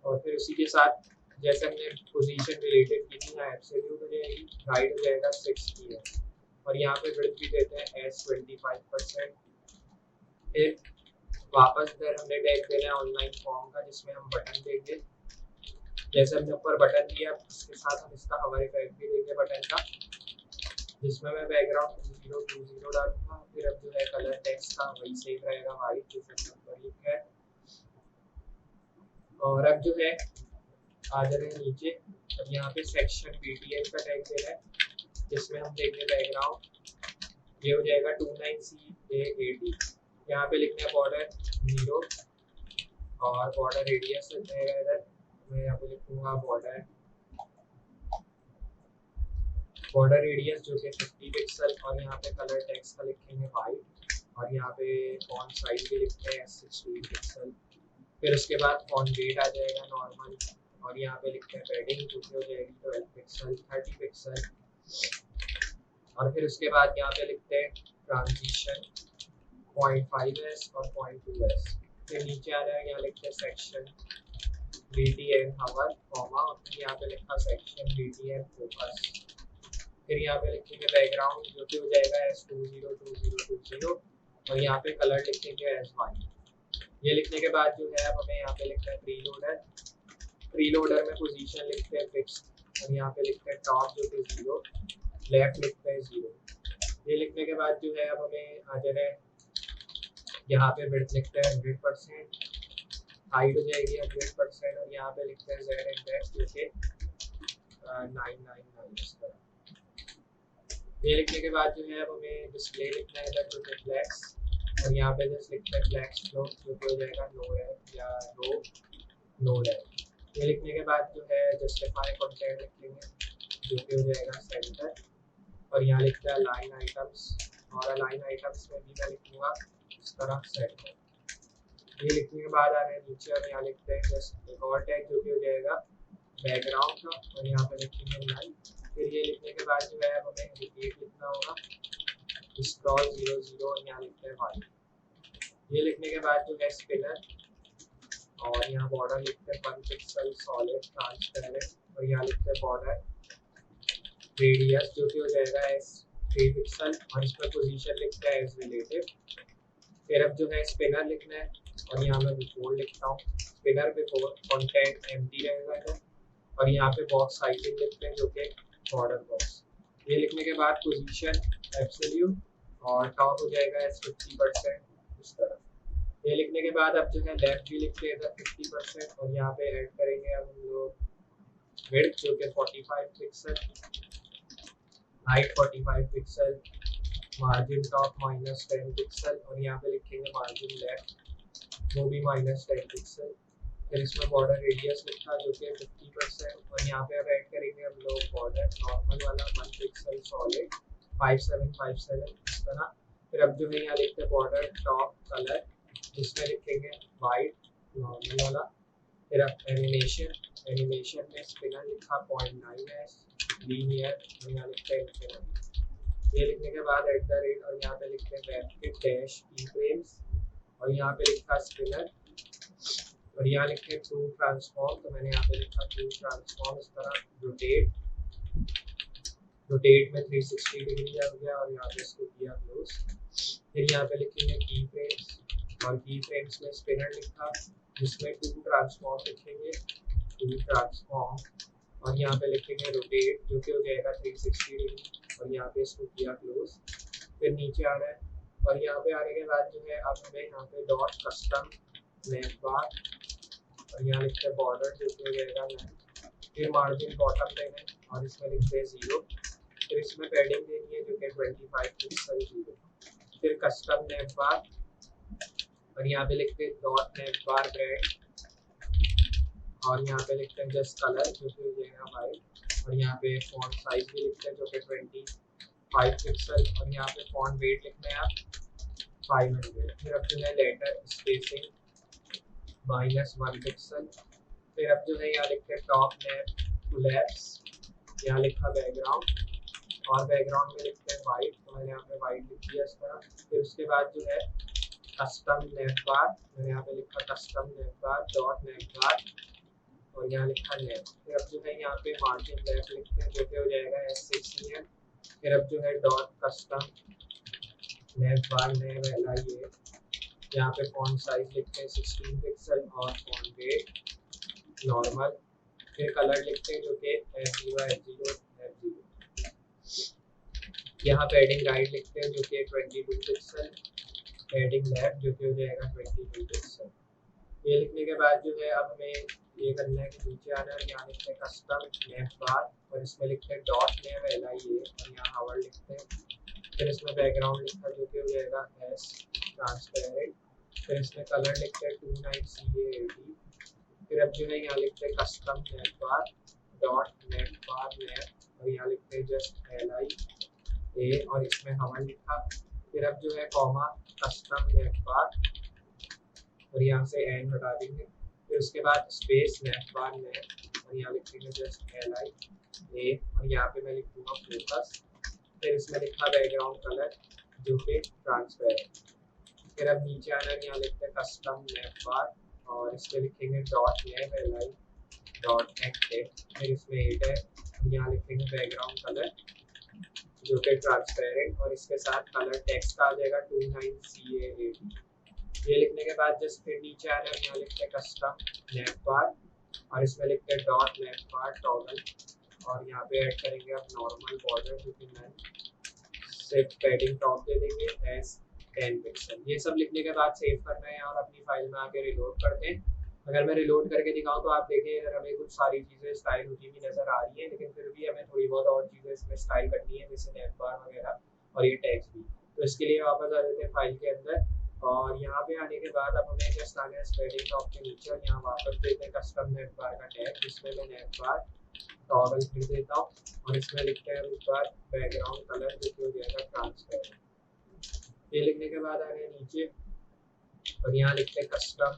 और फिर उसी के साथ जैसे हमने पोजीशन रिलेटेड की थी यहाँ एब्सोल्यूट हो जाएगी, राइट हो जाएगा 6 और यहाँ पे विड्थ भी देते हैं S25%। फिर वापस इधर हमने टैग देना है ऑनलाइन फॉर्म का जिसमें हम बटन देंगे, जैसे हमने ऊपर बटन दिया उसके साथ हम इसका हवा इफेक्ट भी देंगे बटन का, जिसमें मैं बैकग्राउंड 2020 डालूंगा। फिर अब जो है कलर टेक्स्ट का वही सेम रहेगा वाइट जैसे नंबर है। और अब जो है आ जा रहे हैं नीचे, अब यहाँ पे सेक्शन BTN का टैग देना है जिसमें हम देंगे बैकग्राउंड, ये हो जाएगा 29CA80। यहाँ पे लिखना है बॉर्डर 0 और बॉर्डर रेडियस रहेगा इधर, मैं यहाँ पे लिखूंगा बॉर्डर रेडियस जो कि 50 पिक्सल और यहाँ पे कलर टेक्स्ट का लिखेंगे वाइट और यहाँ पे फॉन्ट साइज भी लिखते हैं 16 पिक्सल। फिर उसके बाद फॉन्ट वेट आ जाएगा नॉर्मल और यहाँ पे लिखते हैं पैडिंग जो कि हो जाएगी 12 पिक्सल 30 पिक्सल। और फिर उसके बाद यहाँ पे लिखते हैं ट्रांजिशन 0.5S और 0.2S। फिर नीचे आ रहा है यहाँ लिखते हैं सेक्शन BTN हावर कॉमा और फिर यहाँ पे लिखा सेक्शन BTN फोकस। फिर यहाँ पे लिखेंगे बैकग्राउंड जो कि हो जाएगा S202020 और यहाँ पे कलर लिखेंगे S1। ये लिखने के बाद जो है अब हमें यहाँ पे लिखना है प्रीलोडर में पोजीशन लिखते हैं फिक्स और यहाँ पे लिखते हैं टॉप जो कि 0, लेफ्ट लिखते हैं 0। ये लिखने के बाद जो है अब हमें आ जाना है यहाँ पे विड्थ लिखते हैं 100%, हाइट हो जाएगी 100% और यहाँ पे लिखते हैं Z इंडेक्स जो कि 999 इस तरह। ये लिखने के बाद जो है अब हमें डिस्प्ले लिखना है इधर जो कि फ्लैक्स और यहाँ पे जस्ट लिखते हैं फ्लैक्स फ्लो जो कि हो जाएगा नो है या नो है। ये लिखने के बाद जो है जस्टिफाई कंटेंट लिखेंगे जो कि हो जाएगा सेंटर और यहाँ लिखते हैं अलाइन आइटम्स और अलाइन आइटम्स में भी मैं लिखूंगा इस तरह सेंटर। ये लिखने के बाद आ रहे हैं नीचे और यहाँ लिखते हैं जस्ट एक और टैग जो कि हो जाएगा बैकग्राउंड का और यहाँ पे लिखेंगे लाइन। फिर ये लिखने के बाद जो है हमें रिपीट लिखना होगा स्क्रॉल 00 और यहाँ लिखते हैं 1। ये लिखने के बाद जो है स्पिनर और यहाँ बॉर्डर लिखते हैं 1 पिक्सल सॉलिड ट्रांसपेरेंट और यहाँ लिखते हैं बॉर्डर रेडियस जो कि हो जाएगा S3 पिक्सल और इसमें पोजीशन लिखते हैं एज रिलेटेड। फिर अब जो है स्पिनर लिखना है और यहाँ मैं बिफोर लिखता हूँ, स्पिनर बिफोर कंटेंट एम्प्टी रहेगा इधर और यहाँ पे बॉक्स साइजिंग लिखते हैं जो कि बॉर्डर बॉक्स। ये लिखने के बाद पोजीशन एब्सोल्यूट और टॉप हो जाएगा S50% इस तरह। ये लिखने के बाद अब जो है लेफ्ट भी लिखते हैं 50% और यहाँ पे ऐड करेंगे अब हम लोग विड्थ जो कि 45 pixel, height 45 pixel, margin top -10 pixel और यहाँ पे लिखेंगे मार्जिन लेफ्ट वो भी -10 पिक्सल। फिर इसमें बॉर्डर रेडियस लिखा जो कि 50% और यहाँ पे अब ऐड करेंगे हम लोग बॉर्डर नॉर्मल वाला 1 पिक्सल सॉलिड 5757 इस तरह। फिर अब जो है यहाँ लिखते हैं बॉर्डर टॉप कलर जिसमें लिखेंगे वाइट नॉर्मल वाला फिर अब एनिमेशन में स्पिनर लिखा 0.9s, लीनियर और यहाँ लिखते हैं इंफिनिटी। ये लिखने के बाद एट द रेट और यहाँ पे लिखते हैं वेबकिट डैश की फ्रेम्स और यहाँ पे लिखा स्पिनर और यहाँ लिखते हैं टू ट्रांसफॉर्म। तो मैंने यहाँ पे लिखा टू ट्रांसफॉर्म इस तरह रोटेट में 360 डिग्री हो गया और यहाँ पे इसको किया क्लोज। फिर यहाँ पे लिखेंगे की फ्रेम्स और की फ्रेम्स में स्पिनर लिखा जिसमें टू ट्रांसफॉर्म लिखेंगे, टू ट्रांसफॉर्म और यहाँ पे लिखेंगे रोटेट जो कि हो जाएगा 360 डिग्री और यहाँ पे इसको किया क्लोज। फिर नीचे आ रहा है और यहाँ पे आने के बाद जो है अब हमें यहाँ पे डॉट कस्टम नेम बार और यहाँ लिखते हैं बॉर्डर जो कि हो जाएगा नेम। फिर मार्जिन बॉटम देना है और इसमें लिखते हैं 0। फिर इसमें पैडिंग देनी है जो कि 25 पिक्सल 0। फिर कस्टम नेम बार और यहाँ पे लिखते हैं डॉट नेम बार ब्रांड और यहाँ पे लिखते हैं जस्ट कलर जो कि हो जाएगा वाइट और यहाँ पे फॉन्ट साइज भी लिखते हैं जो कि 25 पिक्सल और यहाँ पे फॉन्ट वेट लिखना है आप 500। फिर अब जो है लेटर स्पेसिंग -1 पिक्सल। फिर अब जो है यहाँ लिखते हैं टॉप नेम लैब्स, यहाँ लिखा बैकग्राउंड और बैकग्राउंड में लिखते हैं वाइट तो मैंने यहाँ पे वाइट लिख दिया इस तरह। फिर उसके बाद जो है कस्टम नेम बार, मैंने यहाँ पे लिखा custom name bar dot name bar और यहाँ लिखा नेम। फिर अब जो है यहाँ पे मार्जिन लेफ्ट लिखते हैं जो कि हो जाएगा S6 EM। फिर अब जो है dot custom name bar name LIA, यहाँ पे फॉन्ट साइज लिखते हैं 16 पिक्सल और फॉन्ट वेट नॉर्मल। फिर कलर लिखते हैं जो कि F0 F0 F0। यहाँ पैडिंग राइट लिखते हैं जो कि 22 पिक्सल, पैडिंग लेफ्ट जो कि हो जाएगा 22 पिक्सल। ये लिखने के बाद जो है अब हमें ये करना है कि नीचे आना है, यहाँ लिखते हैं कस्टम नेम बार और इसमें लिखते हैं डॉट नेम LIA और यहाँ हावर लिखते हैं। फिर इसमें बैकग्राउंड लिखा जो कि हो जाएगा S ट्रांसपेरेंट। फिर इसमें कलर लिखते हैं 29CA80। फिर अब जो है यहाँ लिखते हैं custom name bar dot name bar name और यहाँ लिखते हैं जस्ट LIA और इसमें हावर लिखा। फिर अब जो है कॉमा कस्टम नेम बार और यहाँ से एंड हटा देंगे। फिर उसके बाद स्पेस नेम बार नेम और यहाँ लिखेंगे जस्ट LIA और यहाँ पे मैं लिखूंगा फोकस। फिर इसमें लिखा बैकग्राउंड कलर जो कि ट्रांसपेरेंट। फिर अब नीचे आना है, यहाँ लिखते हैं कस्टम नेम बार और इसमें लिखेंगे dot name LI dot acted. फिर इसमें 8 है और यहाँ लिखेंगे बैकग्राउंड कलर जो कि ट्रांसपेरेंट और इसके साथ कलर टेक्स्ट आ जाएगा 29CA80। ये लिखने के बाद जस्ट फिर नीचे आना है, यहाँ लिखते हैं कस्टम नेम बार और इसमें लिखते हैं डॉट नेम बार टॉगल और यहाँ पे ऐड करेंगे आप नॉर्मल बॉर्डर जो कि मैं सिर्फ पैडिंग टॉप दे देंगे S10 पिक्सल। ये सब लिखने के बाद सेव करना है और अपनी फाइल में आके रिलोड करते हैं। अगर मैं रिलोड करके दिखाऊं तो आप देखें अगर हमें कुछ सारी चीज़ें स्टाइल होती हुई नज़र आ रही है लेकिन फिर भी हमें थोड़ी बहुत और चीज़ें इसमें स्टाइल करनी है जैसे नेम बार वगैरह और ये टैग्स भी। तो इसके लिए वापस आ जाते हैं फाइल के अंदर और यहाँ पे आने के बाद अब हमें जस्ट आना है स्पेडिंग टॉप के नीचे और यहाँ वापस देते हैं कस्टम नेम बार का टैग जिसमें मैं नेम बार टॉगल फिर देता हूँ और इसमें लिखते हैं इस बार बैकग्राउंड कलर जो कि हो जाएगा ट्रांसपेरेंट। ये लिखने के बाद आगे नीचे और यहाँ लिखते हैं कस्टम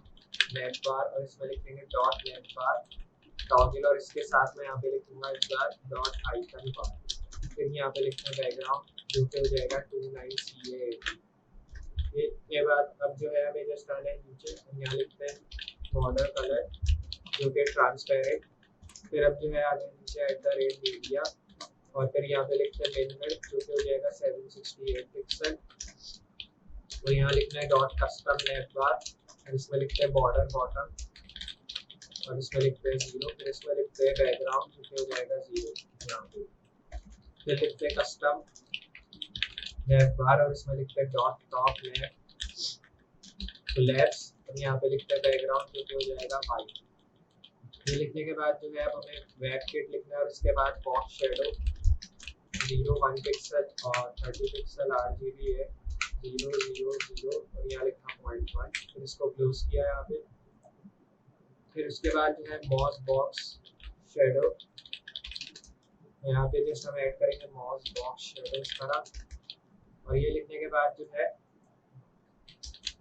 नेम बार और इसमें लिखेंगे डॉट नेम बार टॉगल और इसके साथ में यहाँ पे लिखूंगा इस बार डॉट आइकन बार। फिर यहाँ पे लिखते हैं बैकग्राउंड जो कि हो जाएगा 29CA80। ये बाद अब जो है हमें जस्ट आना है नीचे और यहाँ लिखते हैं बॉर्डर कलर जो कि ट्रांसपेरेंट। फिर अब जो है आगे नीचे एट द रेट मीडिया और फिर यहाँ पे लिखते हैं मिनिमल जो कि हो जाएगा 768 पिक्सल और यहाँ लिखना है डॉट कस्टम नेम बार और इसमें लिखते हैं बॉर्डर बॉटम और इसमें लिखते हैं 0। फिर इसमें लिखते हैं बैकग्राउंड जो कि हो जाएगा 0 यहाँ पे। फिर लिखते हैं कस्टम नेम बार और इसमें लिखते हैं डॉट टॉप नेम लैब्स और यहाँ पे लिखते हैं बैकग्राउंड जो कि हो जाएगा वाइट। ये लिखने के बाद जो है अब हमें वेब किट लिखना है और इसके बाद बॉक्स शेडो 0 1 पिक्सल और 30 पिक्सल RGB है 0 0 0 और यहाँ लिखा 0.1। फिर इसको क्लोज किया यहाँ पे। फिर उसके बाद जो है मॉस बॉक्स शेडो यहाँ पे जस्ट हम ऐड करेंगे मॉस बॉक्स शेडो इस तरह और ये लिखने के बाद जो है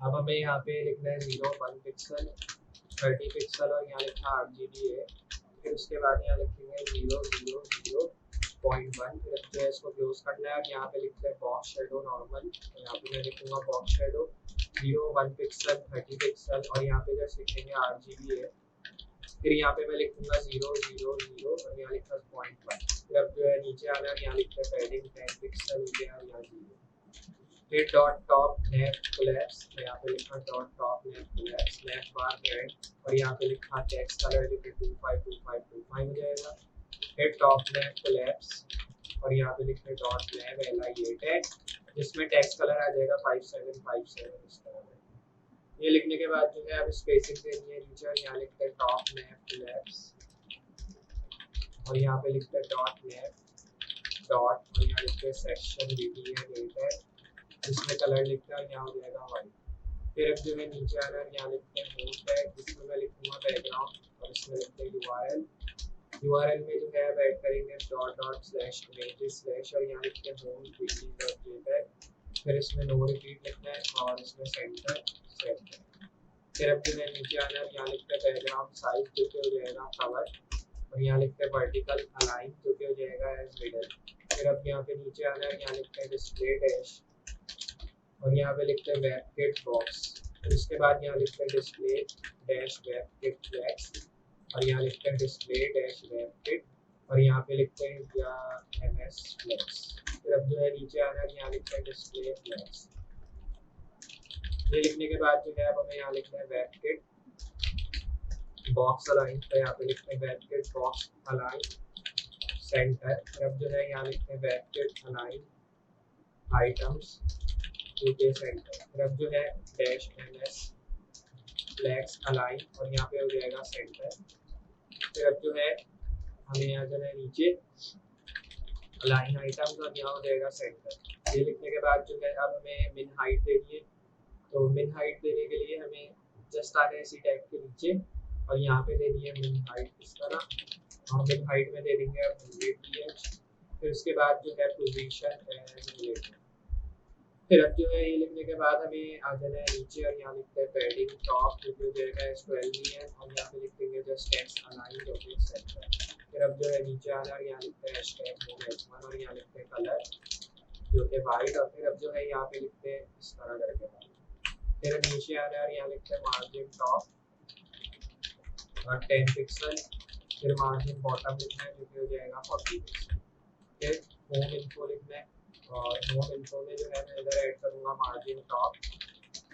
अब हमें यहाँ पे लिखना है 0 1 पिक्सल 30 पिक्सल और यहाँ लिखा 8 GB है। फिर उसके बाद यहाँ लिखेंगे 0.1। फिर जो है इसको क्लोज करना है और यहाँ पे लिखते हैं बॉक्स शेडो नॉर्मल। तो यहाँ पे मैं लिखूंगा बॉक्स शेडो 1 पिक्सल 30 पिक्सल और यहाँ पे जस्ट लिखेंगे 8 GB है। फिर यहाँ पे मैं लिखूंगा 0.0.0 और यहाँ लिखा 0.1। फिर अब जो है नीचे आना है, यहाँ लिखते हैं पैडिंग 10 पिक्सल हो गया और यहाँ 0। फिर डॉट टॉप नेप कोलैप्स, तो यहाँ पे लिखा dot top nav collapse nav bar brand और यहाँ पे लिखा टेक्स्ट कलर जो कि 252525 हो जाएगा। फिर टॉप नेप कोलैप्स और यहाँ पे लिखते हैं डॉट नेप LI8 है, जिसमें टेक्स्ट कलर आ जाएगा 5757 इस तरह में। ये लिखने के बाद जो है अब स्पेसिंग देनी है नीचे और यहाँ लिखते हैं टॉप नेप कोलैप्स और यहाँ पे लिखते हैं डॉट नेप डॉट और यहाँ लिखते हैं सेक्शन DTN8 है, जिसमें कलर लिखता है यहाँ हो जाएगा वाइट। फिर अब जो है नीचे आना है, यहाँ लिखते हैं होम टैग, जिसमें मैं लिखूंगा बैकग्राउंड और इसमें लिखते हैं URL में जो है ऐड करेंगे dot dot slash images slash और यहाँ लिखते हैं होम jpeg। फिर इसमें नो रिपीट लिखना है और इसमें सेंटर सेट। फिर अब जो है नीचे आना है, यहाँ लिखते हैं बैकग्राउंड साइज जो कि हो जाएगा कवर और यहाँ लिखते हैं वर्टिकल अलाइन जो कि हो जाएगा एज मिडल। फिर अब यहाँ पे नीचे आना है, यहाँ लिखते हैं डिस्प्ले डैश और यहाँ पे लिखते हैं वेब किट बॉक्स। फिर उसके बाद यहाँ लिखते हैं display dash webkit flex और यहाँ लिखते हैं डिस्प्ले डैश वेब किट और यहाँ पे लिखते हैं या MS फ्लैक्स। फिर अब जो है नीचे आना है, यहाँ लिखते हैं डिस्प्ले फ्लैक्स। ये लिखने के बाद जो है अब हमें यहाँ लिखना है वेब किट बॉक्स अलाइन, तो यहाँ पे लिखते हैं web kit box align centre. फिर अब जो है यहाँ लिखते हैं वेब किट अलाइन आइटम्स के सेंटर। फिर अब जो है डैश MS फ्लैक्स अलाइन और यहाँ पे हो जाएगा सेंटर। फिर अब जो है हमें यहाँ जो है नीचे अलाइन आइटम्स और यहाँ हो जाएगा सेंटर। ये लिखने के बाद जो है अब हमें मिन हाइट देनी है, तो मिन हाइट देने के लिए हमें जस्ट आना है इसी टैग के नीचे और यहाँ पे देनी है मिन हाइट इस तरह और मिन हाइट में दे देंगे अब 100 ph। फिर उसके बाद जो है पोजीशन एज रिलेटेड। फिर अब जो है ये लिखने के बाद हमें आ जाना है नीचे और यहाँ लिखते हैं पैडिंग टॉप जो कि हो जाएगा 12 है और यहाँ पे लिख देंगे जस्ट टेक्स्ट अलाइन जो कि सेंटर। फिर अब जो है नीचे आना और यहाँ लिखते हैं हैशटैग होम H1 और यहाँ लिखते हैं कलर जो कि वाइट और फिर अब जो है यहाँ पे लिखते हैं इस तरह करके। फिर नीचे आना और यहाँ लिखते हैं मार्जिन टॉप और 10 पिक्सल। फिर मार्जिन बॉटम लिखना है जो कि हो जाएगा 40 पिक्सल। फिर होम इन्फो लिखना है और होम इन्फो में जो है मैं इधर ऐड करूँगा मार्जिन टॉप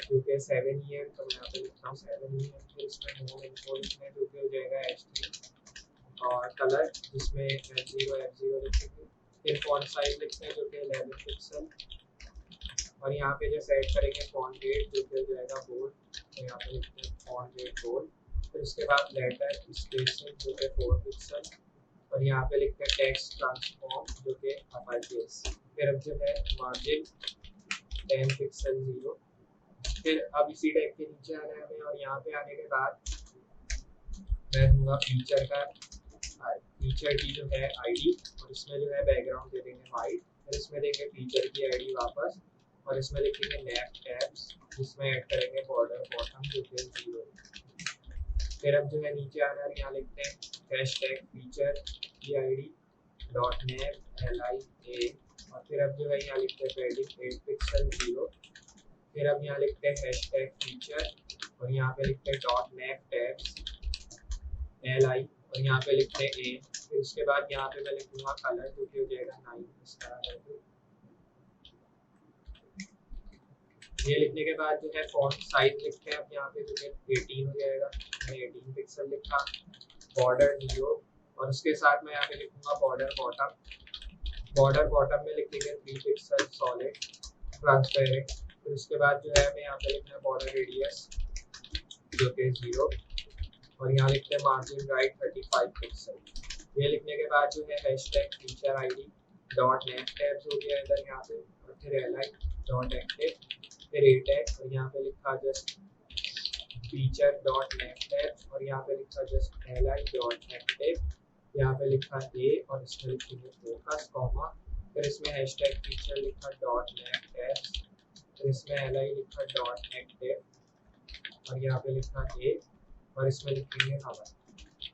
जो कि 7 EM, तो मैं यहाँ पे लिखता हूँ 7 EM। फिर इसमें होम इन्फो लिखना है जो कि हो जाएगा HD और कलर जिसमें F0 लिखेंगे। फिर फॉन्ट साइज लिखते हैं जो कि 11 पिक्सल और यहाँ पे जो सेट करेंगे फॉन्ट वेट जो कि हो जाएगा बोल्ड, तो यहाँ पे लिखते हैं फॉन्ट वेट बोल्ड। फिर उसके बाद लेटर स्पेसिंग जो कि 4 पिक्सल और यहाँ पे लिखते हैं टेक्स्ट ट्रांसफॉर्म जो कि अपर केस। फिर अब जो है मार्जिन 10 पिक्सल 0। फिर अब इसी टाइप के नीचे आना है हमें और यहाँ पे आने के बाद मैं दूंगा फीचर का फीचर की जो है ID और इसमें जो है बैकग्राउंड दे देंगे वाइट। फिर इसमें देंगे फीचर की ID वापस और इसमें लिखेंगे नैप टैब्स जिसमें ऐड करेंगे बॉर्डर बॉटम जो कि 0। फिर अब जो है नीचे आना है, यहाँ लिखते हैं हैशटैग फीचर की ID डॉट नैप LI8 और फिर अब जो है यहाँ लिखते हैं पैडिंग 8 पिक्सल 0। फिर अब यहाँ लिखते हैं हैशटैग फीचर और यहाँ पे लिखते हैं डॉट नैप टैब्स LI और यहाँ पे लिखते हैं A। फिर उसके बाद यहाँ पे मैं लिखूंगा कलर जो कि हो जाएगा 9 इस तरह करके। ये लिखने के बाद जो है फॉन्ट साइज लिखते हैं अब यहाँ पे जो है 18 हो जाएगा, मैंने 18 पिक्सल लिखा। बॉर्डर 0 और उसके साथ मैं यहाँ पे लिखूंगा बॉर्डर बॉटम में लिखेंगे 3 पिक्सल सॉलिड ट्रांसपेरेंट। फिर उसके बाद जो है हमें यहाँ पे लिखना है बॉर्डर रेडियस जो कि 0 और यहाँ लिखते हैं मार्जिन राइट 35 पिक्सल। ये लिखने के बाद जो है hashtag feature ID dot nav tabs हो गया इधर यहाँ पे और फिर LI डॉट एक्टिव फिर A टैग और यहाँ पे लिखा just feature dot nav tabs और यहाँ पे लिखा जस्ट LI डॉट एक्टिव, यहाँ पे लिखा A और इसमें लिखेंगे फोकस कॉमा। फिर इसमें हैशटैग फीचर लिखा डॉट नेप टैब्स फिर इसमें LI लिखा डॉट एक्टिव और यहाँ पे लिखा A और इसमें लिखेंगे हवा।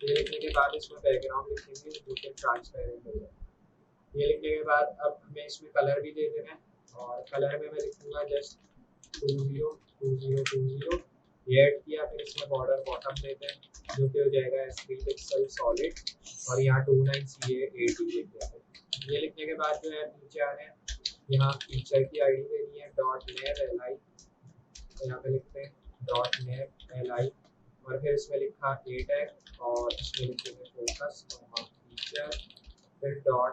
ये लिखने के बाद इसमें बैकग्राउंड लिखेंगे जो कि ट्रांसपेरेंट हो जाए। ये लिखने के बाद अब हमें इसमें कलर भी दे देना है, और कलर में मैं लिखूंगा जस्ट 202020 ये ऐड किया। फिर इसमें बॉर्डर बॉटम देते हैं जो कि हो जाएगा S3 पिक्सल सॉलिड, और यहाँ 29CA80 लिख देते हैं। ये लिखने के बाद जो है नीचे आ रहे हैं, यहाँ फीचर की आईडी देनी है .nav li, तो यहाँ पे लिखते हैं .nav li, और फिर इसमें लिखा A टैग, और इसमें लिखेंगे फोकस फीचर, फिर .nav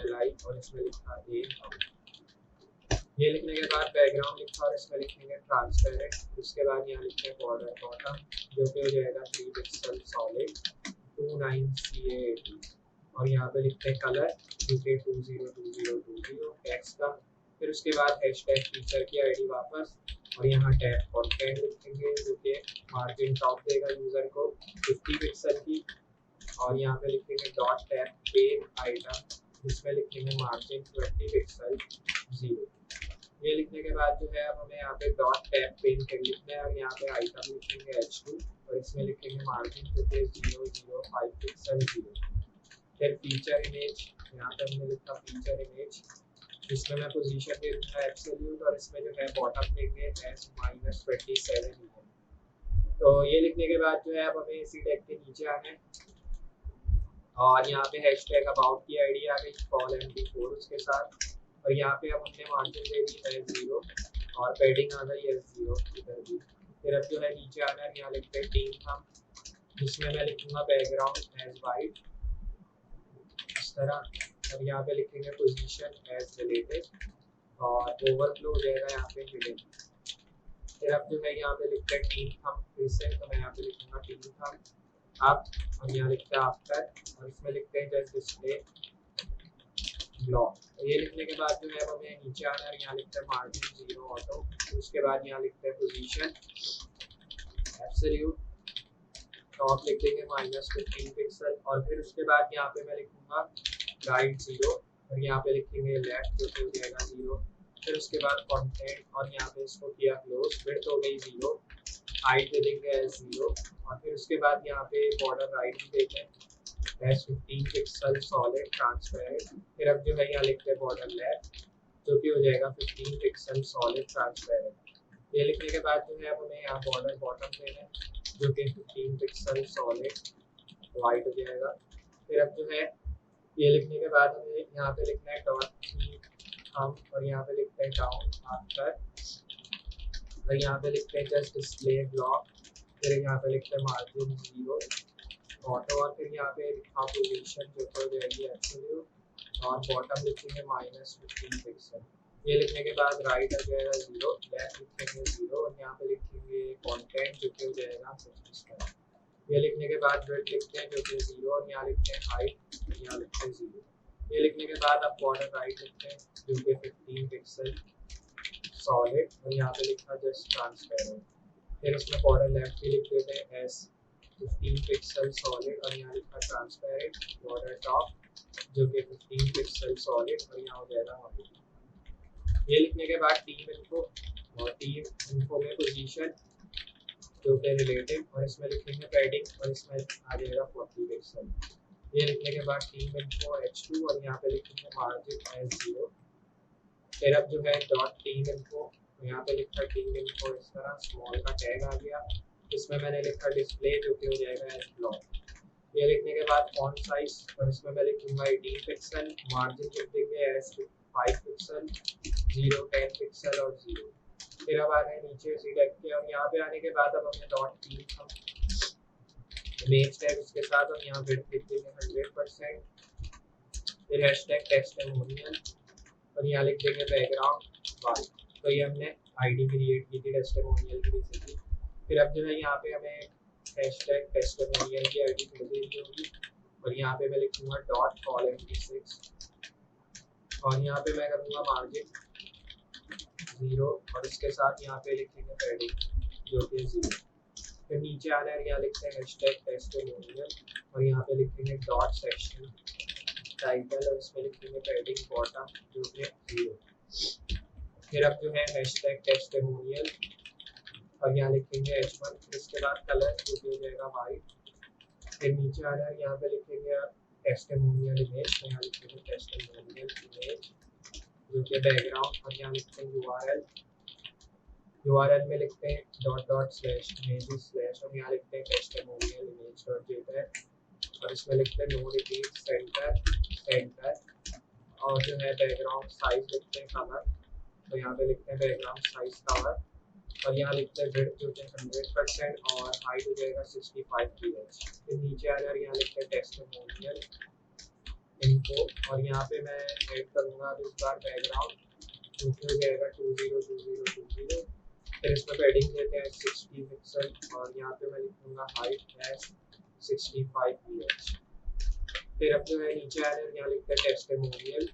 li, और इसमें लिखा A। ये लिखने के बाद बैकग्राउंड लिखा और इसमें लिखेंगे ट्रांसपेरेंट। उसके बाद यहाँ लिखते हैं बॉर्डर बॉटम जो कि हो जाएगा 3 पिक्सल सॉलिड 29CA80, और यहाँ पे लिखते हैं कलर जो कि 202020 टेक्स्ट का। फिर उसके बाद हैशटैग फीचर की आईडी वापस, और यहाँ टैग कंटेंट लिखेंगे जो कि मार्जिन टॉप देगा यूज़र को 50 पिक्सल की, और यहाँ पे लिखेंगे .टैग पेन आइटम जिसमें लिखेंगे मार्जिन 20 पिक्सल 0। ये लिखने के बाद जो है अब हमें यहाँ पे .टैग पेन कर लिखना है, और यहाँ पे आइटम लिखेंगे H2, और इसमें लिखेंगे मार्जिन जो कि 005 पिक्सल 0। फिर फीचर इमेज, यहाँ पे हमने लिखा फीचर इमेज, इसमें मैं पोजीशन दे दूँगा एब्सोल्यूट, और इसमें जो है बॉटम देंगे S-27। तो ये लिखने के बाद जो है अब हमें इसी टैग के नीचे आना है, और यहाँ पे हैशटैग अबाउट की आईडी आ गई कॉल MP4 उसके साथ, और यहाँ पे अब हमने मार्जिन दे दी S0, और पैडिंग आ गई S0 इधर भी। फिर अब जो है नीचे आना है, यहाँ लिखते हैं टीम थंब, जिसमें मैं लिखूंगा बैकग्राउंड एज वाइट इस तरह, और यहाँ पे लिखेंगे पोजीशन एज रिलेटेड, और ओवरफ्लो हो जाएगा यहाँ पे हिडन। फिर अब जो है यहाँ पे लिखते हैं टीम थंब फिर से, तो मैं यहाँ पे लिखूंगा टीम थंब अब, और यहाँ लिखते हैं आफ्टर, और इसमें लिखते हैं जस्ट डिस्प्ले ब्लॉक। ये लिखने के बाद जो है हमें नीचे आना है, यहाँ लिखते हैं मार्जिन 0 ऑटो, उसके बाद यहाँ लिखते हैं पोजीशन एब्सोल्यूट, टॉप लिख देंगे -15 पिक्सल, और फिर उसके बाद यहाँ पे मैं लिखूंगा राइट 0, और यहाँ पे लिखेंगे लेफ्ट जो हो जाएगा 0। फिर उसके बाद कंटेंट, और यहाँ पे इसको किया क्लोज, विड्थ हो गई 0, हाइट दे देंगे S0, और फिर उसके बाद यहाँ पे बॉर्डर राइट भी देते हैं S15 पिक्सल सॉलिड ट्रांसपेरेंट। फिर अब जो है यहाँ लिखते हैं बॉर्डर लेफ्ट जो कि हो जाएगा 15 पिक्सल सॉलिड ट्रांसपेरेंट। ये लिखने के बाद जो है अब हमें यहाँ बॉर्डर बॉटम देना है जो कि 15 पिक्सल सॉलिड वाइट हो जाएगा। फिर अब जो है ये लिखने के बाद हमें यहाँ पे लिखना है .हम, और यहाँ पे लिखते हैं डाउन आफ्टर, और यहाँ पे लिखते हैं जस्ट डिस्प्ले ब्लॉक, फिर यहाँ पे लिखते हैं मार्जिन 0 ऑटो, और फिर यहाँ पे लिखा पोजीशन जो हो जाएगी एब्सोल्यूट, और बॉटम लिखेंगे -15 पिक्सल। ये लिखने के बाद राइट आ जाएगा 0, लेफ्ट लिखेंगे 0, और यहाँ पे लिखेंगे कंटेंट जो कि हो जाएगा 55। ये लिखने के बाद विड्थ लिखते हैं जो कि 0, और यहाँ लिखते हैं हाइट, यहाँ लिखते हैं 0। ये लिखने के बाद अब बॉर्डर राइट लिखते हैं जो कि 15 पिक्सल सॉलिड, और यहाँ पे लिखा जस्ट ट्रांसपेरेंट। फिर इसमें बॉर्डर लेफ्ट भी लिख देते हैं S15 पिक्सल सॉलिड, और यहाँ लिखा ट्रांसपेरेंट, बॉर्डर टॉप जो कि 15 पिक्सल सॉलिड, और यहाँ हो जाएगा हॉबी। ये लिखने के बाद टीम इन्फो, और टीम इन्फो में पोजीशन जो कि रिलेटिव, और इसमें लिखेंगे पैडिंग, और इसमें आ जाएगा 40 पिक्सल। ये लिखने के बाद टीम इन्फो H2, और यहाँ पे लिखेंगे मार्जिन S0। फिर अब जो है टीम इन्फो, यहाँ पे लिखा टीम इन्फो इस तरह स्मॉल का टैग आ गया, इसमें मैंने लिखा डिस्प्ले जो कि हो जाएगा एस ब्लॉक। ये लिखने के बाद फॉन्ट साइज, और इसमें मैं लिखूंगा 18 पिक्सल, मार्जिन लिख देंगे S5 पिक्सल 0 10 पिक्सल और 0। फिर अब आ गए नीचे इसी टैग के, और यहाँ पे आने के बाद अब हमें .टीम हम इमेज टैग उसके साथ, और यहाँ विड्थ लिख देंगे 100%। फिर हैशटैग टेस्टिमोनियल, और यहाँ लिख देंगे बैकग्राउंड वाइट। तो ये हमने आईडी क्रिएट की थी टेस्टिमोनियल की बेसिकली। फिर अब जो है यहाँ पे हमें हैशटैग टेस्टिमोनियल की आईडी मिल देनी होगी, और यहाँ पे मैं लिखूंगा .call_mp6, और यहाँ पे मैं करूँगा मार्जिन 0, और इसके साथ यहाँ पे लिखेंगे पैडिंग जो कि 0। फिर नीचे आना है, यहाँ लिखते हैं हैशटैग टेस्टिमोनियल, और यहाँ पे लिखेंगे .सेक्शन टाइटल, और इसमें लिखेंगे पैडिंग बॉटम जो कि 0। फिर अब जो है हैशटैग टेस्टिमोनियल, और यहाँ लिखेंगे H1, फिर इसके बाद कलर जो कि हो जाएगा वाइट। फिर नीचे आ जाए यहाँ पे लिखेंगे आप टेस्टिमोनियल इमेज, तो यहाँ लिखेंगे टेस्टिमोनियल इमेज जो कि बैकग्राउंड, और यहाँ लिखते हैं URL में लिखते हैं //images/ और यहाँ लिखते हैं टेस्टिमोनियल इमेज .jpg और इसमें लिखते हैं नो रिपीट सेंटर और जो है बैकग्राउंड साइज लिखते हैं कलर, तो यहाँ पे लिखते हैं बैकग्राउंड साइज कलर और यहाँ लिखते हैं विड्थ जो है 100% और हाइट हो जाएगा 65 px। फिर नीचे आ जाए यहाँ लिखते हैं टेस्टिमोनियल इनको और यहाँ पे मैं ऐड करूँगा इस बार बैकग्राउंड जो कि हो जाएगा 202020। फिर इसमें पैडिंग देते हैं 60 पिक्सल और यहाँ पे मैं लिखूँगा हाइट एज 65 px। फिर अब जो है नीचे आ जाए यहाँ लिखते हैं टेस्टिमोनियल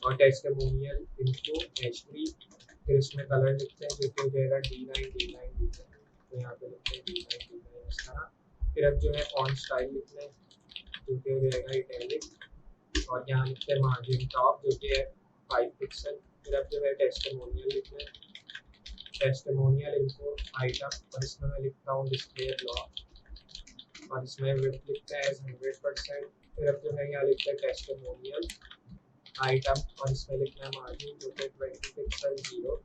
और टेस्टिमोनियल इनको H3, फिर इसमें कलर लिखते हैं जो कि हो जाएगा D9, तो यहाँ पे लिखते हैं D9 इस तरह। फिर अब जो है फॉन्ट स्टाइल लिखना है जो कि हो जाएगा इटैलिक और यहाँ लिखते हैं मार्जिन टॉप जो कि है 5 पिक्सल। फिर अब जो है टेस्टिमोनियल लिखना है, टेस्टिमोनियल इनको आइटम और इसमें मैं लिखता हूँ डिस्प्ले ब्लॉक और इसमें विड्थ लिखते हैं एज 100%। फिर अब जो है यहाँ लिखते हैं टेस्टिमोनियल आइटम और इसमें लिखना है मार्जिन जो कि 20 पिक्सल 0।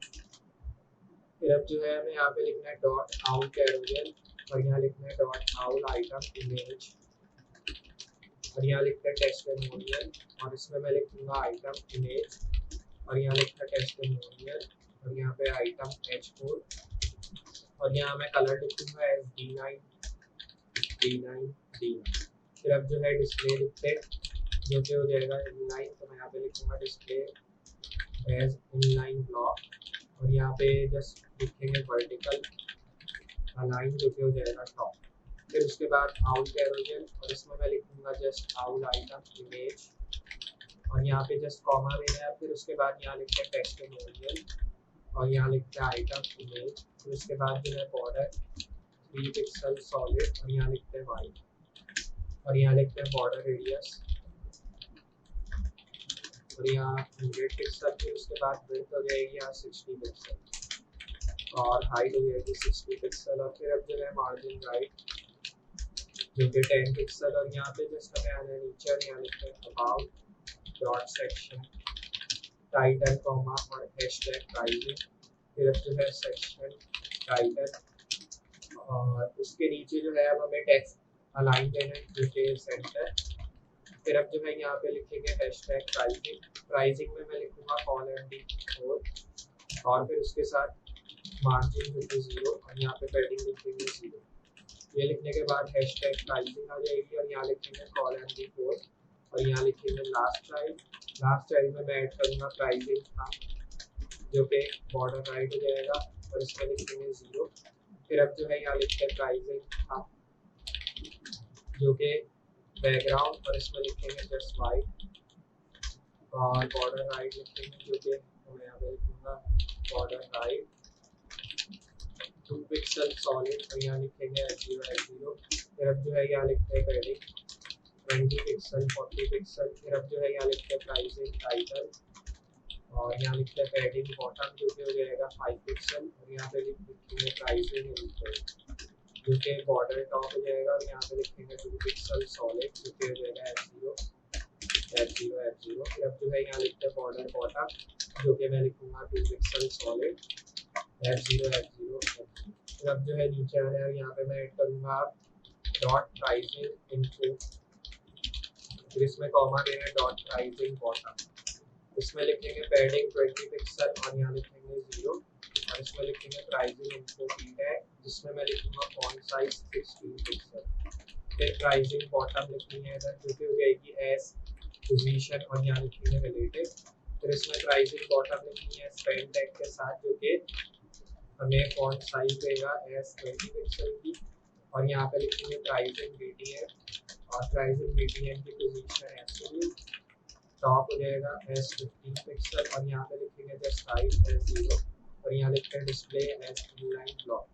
फिर अब जो है हमें यहाँ पे लिखना है डॉट आउल कैरोजल और यहाँ लिखना है डॉट आउल आइटम इमेज और यहाँ लिखते हैं टेस्टिमोनियल और इसमें मैं लिखूंगा आइटम इमेज और यहाँ लिखना है टेस्टिमोनियल और यहाँ पे आइटम H4 और यहाँ मैं कलर लिखूंगा एज D9। फिर अब जो है डिस्प्ले लिखते हैं जो कि हो जाएगा इनलाइन, तो मैं यहाँ पे लिखूंगा डिस्प्ले एज इनलाइन ब्लॉक और यहाँ पे जस्ट लिखेंगे वर्टिकल अलाइन जो कि हो जाएगा टॉप। फिर उसके बाद आउल कैरोजल और इसमें मैं लिखूंगा जस्ट आउल आइटम इमेज और यहाँ पे जस्ट कॉमा देना है। फिर उसके बाद यहाँ लिखते हैं टेस्टिमोनियल और यहाँ लिखते हैं आइटम इमेज। फिर उसके बाद जो है बॉर्डर 3 पिक्सल सॉलिड और यहाँ लिखते हैं वाइट और यहाँ लिखते हैं बॉर्डर रेडियस और यहाँ 100 पिक्सल। फिर उसके बाद विड्थ हो जाएगी यहाँ 60 पिक्सल और हाइट हो जाएगी 60 पिक्सल और फिर अब जो है मार्जिन राइट जो कि 10 पिक्सल और यहाँ पे जस्ट हमें आना है नीचे और यहाँ लिखते हैं about dot section title comma और हैशटैग प्राइसिंग। फिर अब जो है सेक्शन टाइटल और उसके नीचे जो है अब हमें टेक्स्ट अलाइन देना है जो कि सेंटर। फिर अब जो है यहाँ पे लिखेंगे हैशटैग प्राइसिंग में मैं लिखूंगा $4 और फिर उसके साथ मार्जिन जो कि 0 और यहाँ पे पैडिंग लिखेंगे 0। ये लिखने के बाद हैशटैग प्राइसिंग आ जाएगी और यहाँ लिखेंगे $4 और यहाँ लिखेंगे लास्ट चाइल्ड में मैं ऐड करूँगा प्राइसिंग था जो कि बॉर्डर राइट हो जाएगा और इसमें लिखेंगे 0। फिर अब जो है यहाँ लिखते हैं प्राइसिंग था जो कि बैकग्राउंड और इसमें लिखेंगे जस्ट वाइट और बॉर्डर राइट लिखेंगे जो कि मैं यहाँ पे लिखूंगा बॉर्डर राइट 2 पिक्सल सॉलिड और यहाँ लिखेंगे H0। फिर अब जो है यहाँ लिखते हैं पैडिंग 20 पिक्सल 40 पिक्सल। फिर अब जो है यहाँ लिखते हैं प्राइसिंग टाइटल और यहाँ लिखते हैं पैडिंग बॉटम जो कि हो जाएगा 5 पिक्सल और यहाँ पे लिखेंगे प्राइसिंग जो कि बॉर्डर टॉप हो जाएगा और यहाँ पे लिखेंगे 2 पिक्सल सॉलिड जो कि हो जाएगा F0। फिर अब जो है यहाँ लिखते हैं बॉर्डर बॉटम जो कि मैं लिखूंगा 2 पिक्सल सॉलिड F0। फिर अब जो है नीचे आ रहा है यहाँ पे मैं ऐड करूँगा डॉट प्राइसिंग इनको, फिर इसमें कॉमा देना है डॉट प्राइसिंग बॉटम, इसमें लिखेंगे पैडिंग 20 पिक्सल और यहाँ लिखेंगे 0 और इसमें लिखेंगे प्राइसिंग इनको टैग जिसमें मैं लिखूंगा फॉन्ट साइज 16 पिक्सल। फिर प्राइसिंग बॉटम लिखनी है इधर जो कि हो जाएगी एज पोजीशन और यहाँ लिखेंगे रिलेटेड। फिर इसमें प्राइसिंग बॉटम लिखनी है स्पेन टैग के साथ जो कि हमें फॉन्ट साइज देगा एज 20 पिक्सल की और यहाँ पे लिखेंगे प्राइसिंग BTN और प्राइसिंग BTN की पोजीशन एब्सोल्यूट टॉप हो जाएगा एज 15 पिक्सल और यहाँ पे लिखेंगे जस्ट हाइट एज 0 और यहाँ लिखते हैं डिस्प्ले एज इनलाइन ब्लॉक।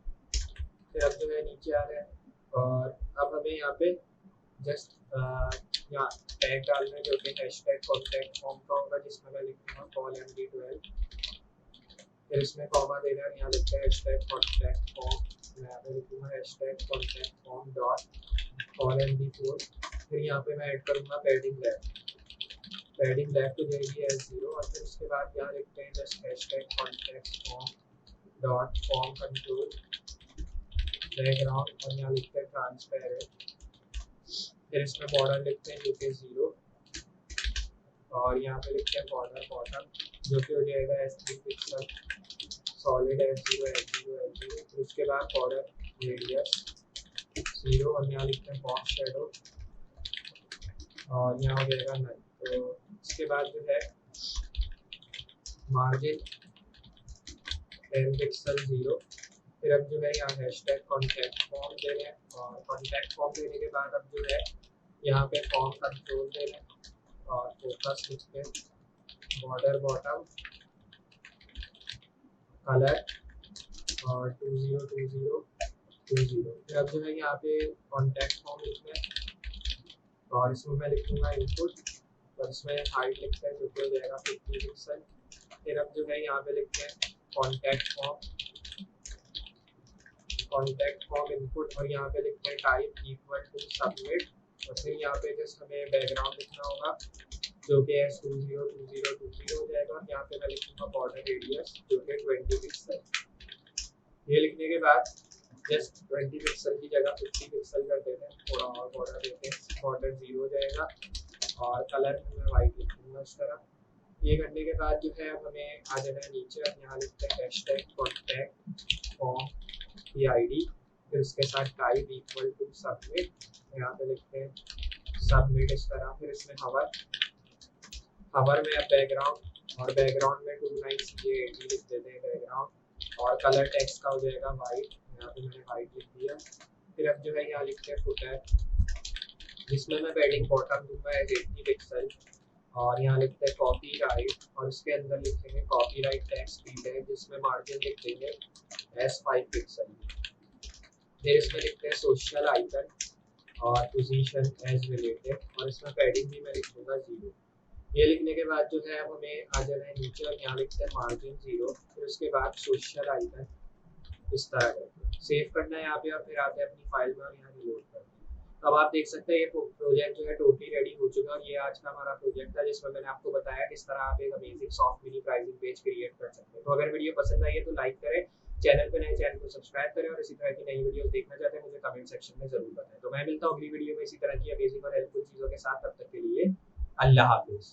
फिर अब जो है नीचे आ रहे हैं और अब हमें यहाँ पे जस्ट यहाँ टैग डालना है जो कि हैशटैग कॉन्टैक्ट फॉर्म का होगा जिसमें मैं लिखूंगा callMD12 फिर इसमें कॉमा देना है, यहाँ लिखते हैं हैशटैग कॉन्टैक्ट फॉर्म, मैं यहाँ पे लिखूँगा hashtag contact form dot call MD4। फिर यहाँ पे मैं ऐड करूँगा पैडिंग लेफ्ट हो जाएगी एज 0, और फिर उसके बाद यहाँ लिखते हैं just hashtag contact form dot form control background, और यहाँ लिखते हैं ट्रांसपेरेंट। फिर इसमें बॉर्डर लिखते हैं जो कि 0, और यहाँ पे लिखते हैं बॉर्डर बॉटम जो कि हो जाएगा S3 pixel solid S0 S0 S0। फिर उसके बाद बॉर्डर रेडियस 0, और यहाँ लिखते हैं बॉक्स शेडो, और यहाँ हो जाएगा नल। तो इसके बाद जो है मार्जिन 10 पिक्सल 0। फिर अब जो है यहाँ हैशटैग कॉन्टैक्ट फॉर्म दे रहे हैं, और कॉन्टैक्ट फॉर्म देने के बाद अब जो है यहाँ पे फॉर्म कंट्रोल दे रहे हैं, और फोकस लिखते हैं बॉर्डर बॉटम कलर और 202020। फिर अब जो है यहाँ पे कॉन्टैक्ट फॉर्म लिखना है, और इसमें मैं लिखूँगा इनपुट, और इसमें हाइट लिखते हैं जो कि हो जाएगा 50 पिक्सल। फिर अब जो है यहाँ पे लिखते हैं कॉन्टैक्ट फॉर्म इनपुट, और यहाँ पे लिखते हैं टाइप इक्वल टू सबमिट, और फिर यहाँ पे जस्ट हमें बैकग्राउंड लिखना होगा जो कि S202020 हो जाएगा, और यहाँ पे मैं लिखूँगा बॉर्डर रेडियस जो कि 20 पिक्सल। ये लिखने के बाद जस्ट 20 पिक्सल की जगह 50 पिक्सल कर देते हैं, थोड़ा और बॉर्डर देते हैं, बॉर्डर 0 हो जाएगा, और कलर में मैं वाइट लिखूँगा इस तरह। ये करने के बाद जो है अब हमें आ जाना है नीचे, अब यहाँ लिखते हैं हैशटैग कॉन्टैक्ट फॉर्म की ID, फिर उसके साथ टाइप इक्वल टू सबमिट, यहाँ पे लिखते हैं सबमिट इस तरह। फिर इसमें हवर में अब बैकग्राउंड, और बैकग्राउंड में 2 लाइन्स ये लिख देते हैं बैकग्राउंड, और कलर टेक्स्ट का हो जाएगा वाइट, यहाँ पे मैंने वाइट लिख दिया। फिर अब जो है यहाँ लिखते हैं फुटर, जिसमें मैं पैडिंग बॉटम दूंगा 80 पिक्सल, और यहाँ लिखते हैं कॉपी राइट, और उसके अंदर लिखेंगे कॉपी राइट टेक्स्ट टैग, जिसमें मार्जिन लिख देंगे S5 पिक्सल। फिर इसमें लिखते हैं सोशल आइकन और पोजीशन एज रिलेटेड, और इसमें पैडिंग भी मैं लिख दूंगा 0। ये लिखने के बाद जो है अब हमें आ जाना है नीचे, और यहाँ लिखते हैं मार्जिन 0, फिर उसके बाद सोशल आइकन इस तरह करके सेव करना है यहाँ पे, और फिर आते हैं अपनी फाइल में और यहाँ रिलोड करते हैं। अब आप देख सकते हैं ये प्रोजेक्ट जो है टोटली रेडी हो चुका है, और ये आज का हमारा प्रोजेक्ट था जिसमें मैंने आपको बताया किस तरह आप एक amazing soft mini pricing page create कर सकते हैं। तो अगर वीडियो पसंद आई है तो लाइक करें, चैनल पे नए चैनल को सब्सक्राइब करें, और इसी तरह की नई वीडियोस देखना चाहते हैं मुझे कमेंट सेक्शन में जरूर बताएं। तो मैं मिलता हूँ अगली वीडियो में इसी तरह की अमेजिंग और हेल्पफुल चीज़ों के साथ, तब तक के लिए अल्लाह हाफिज़।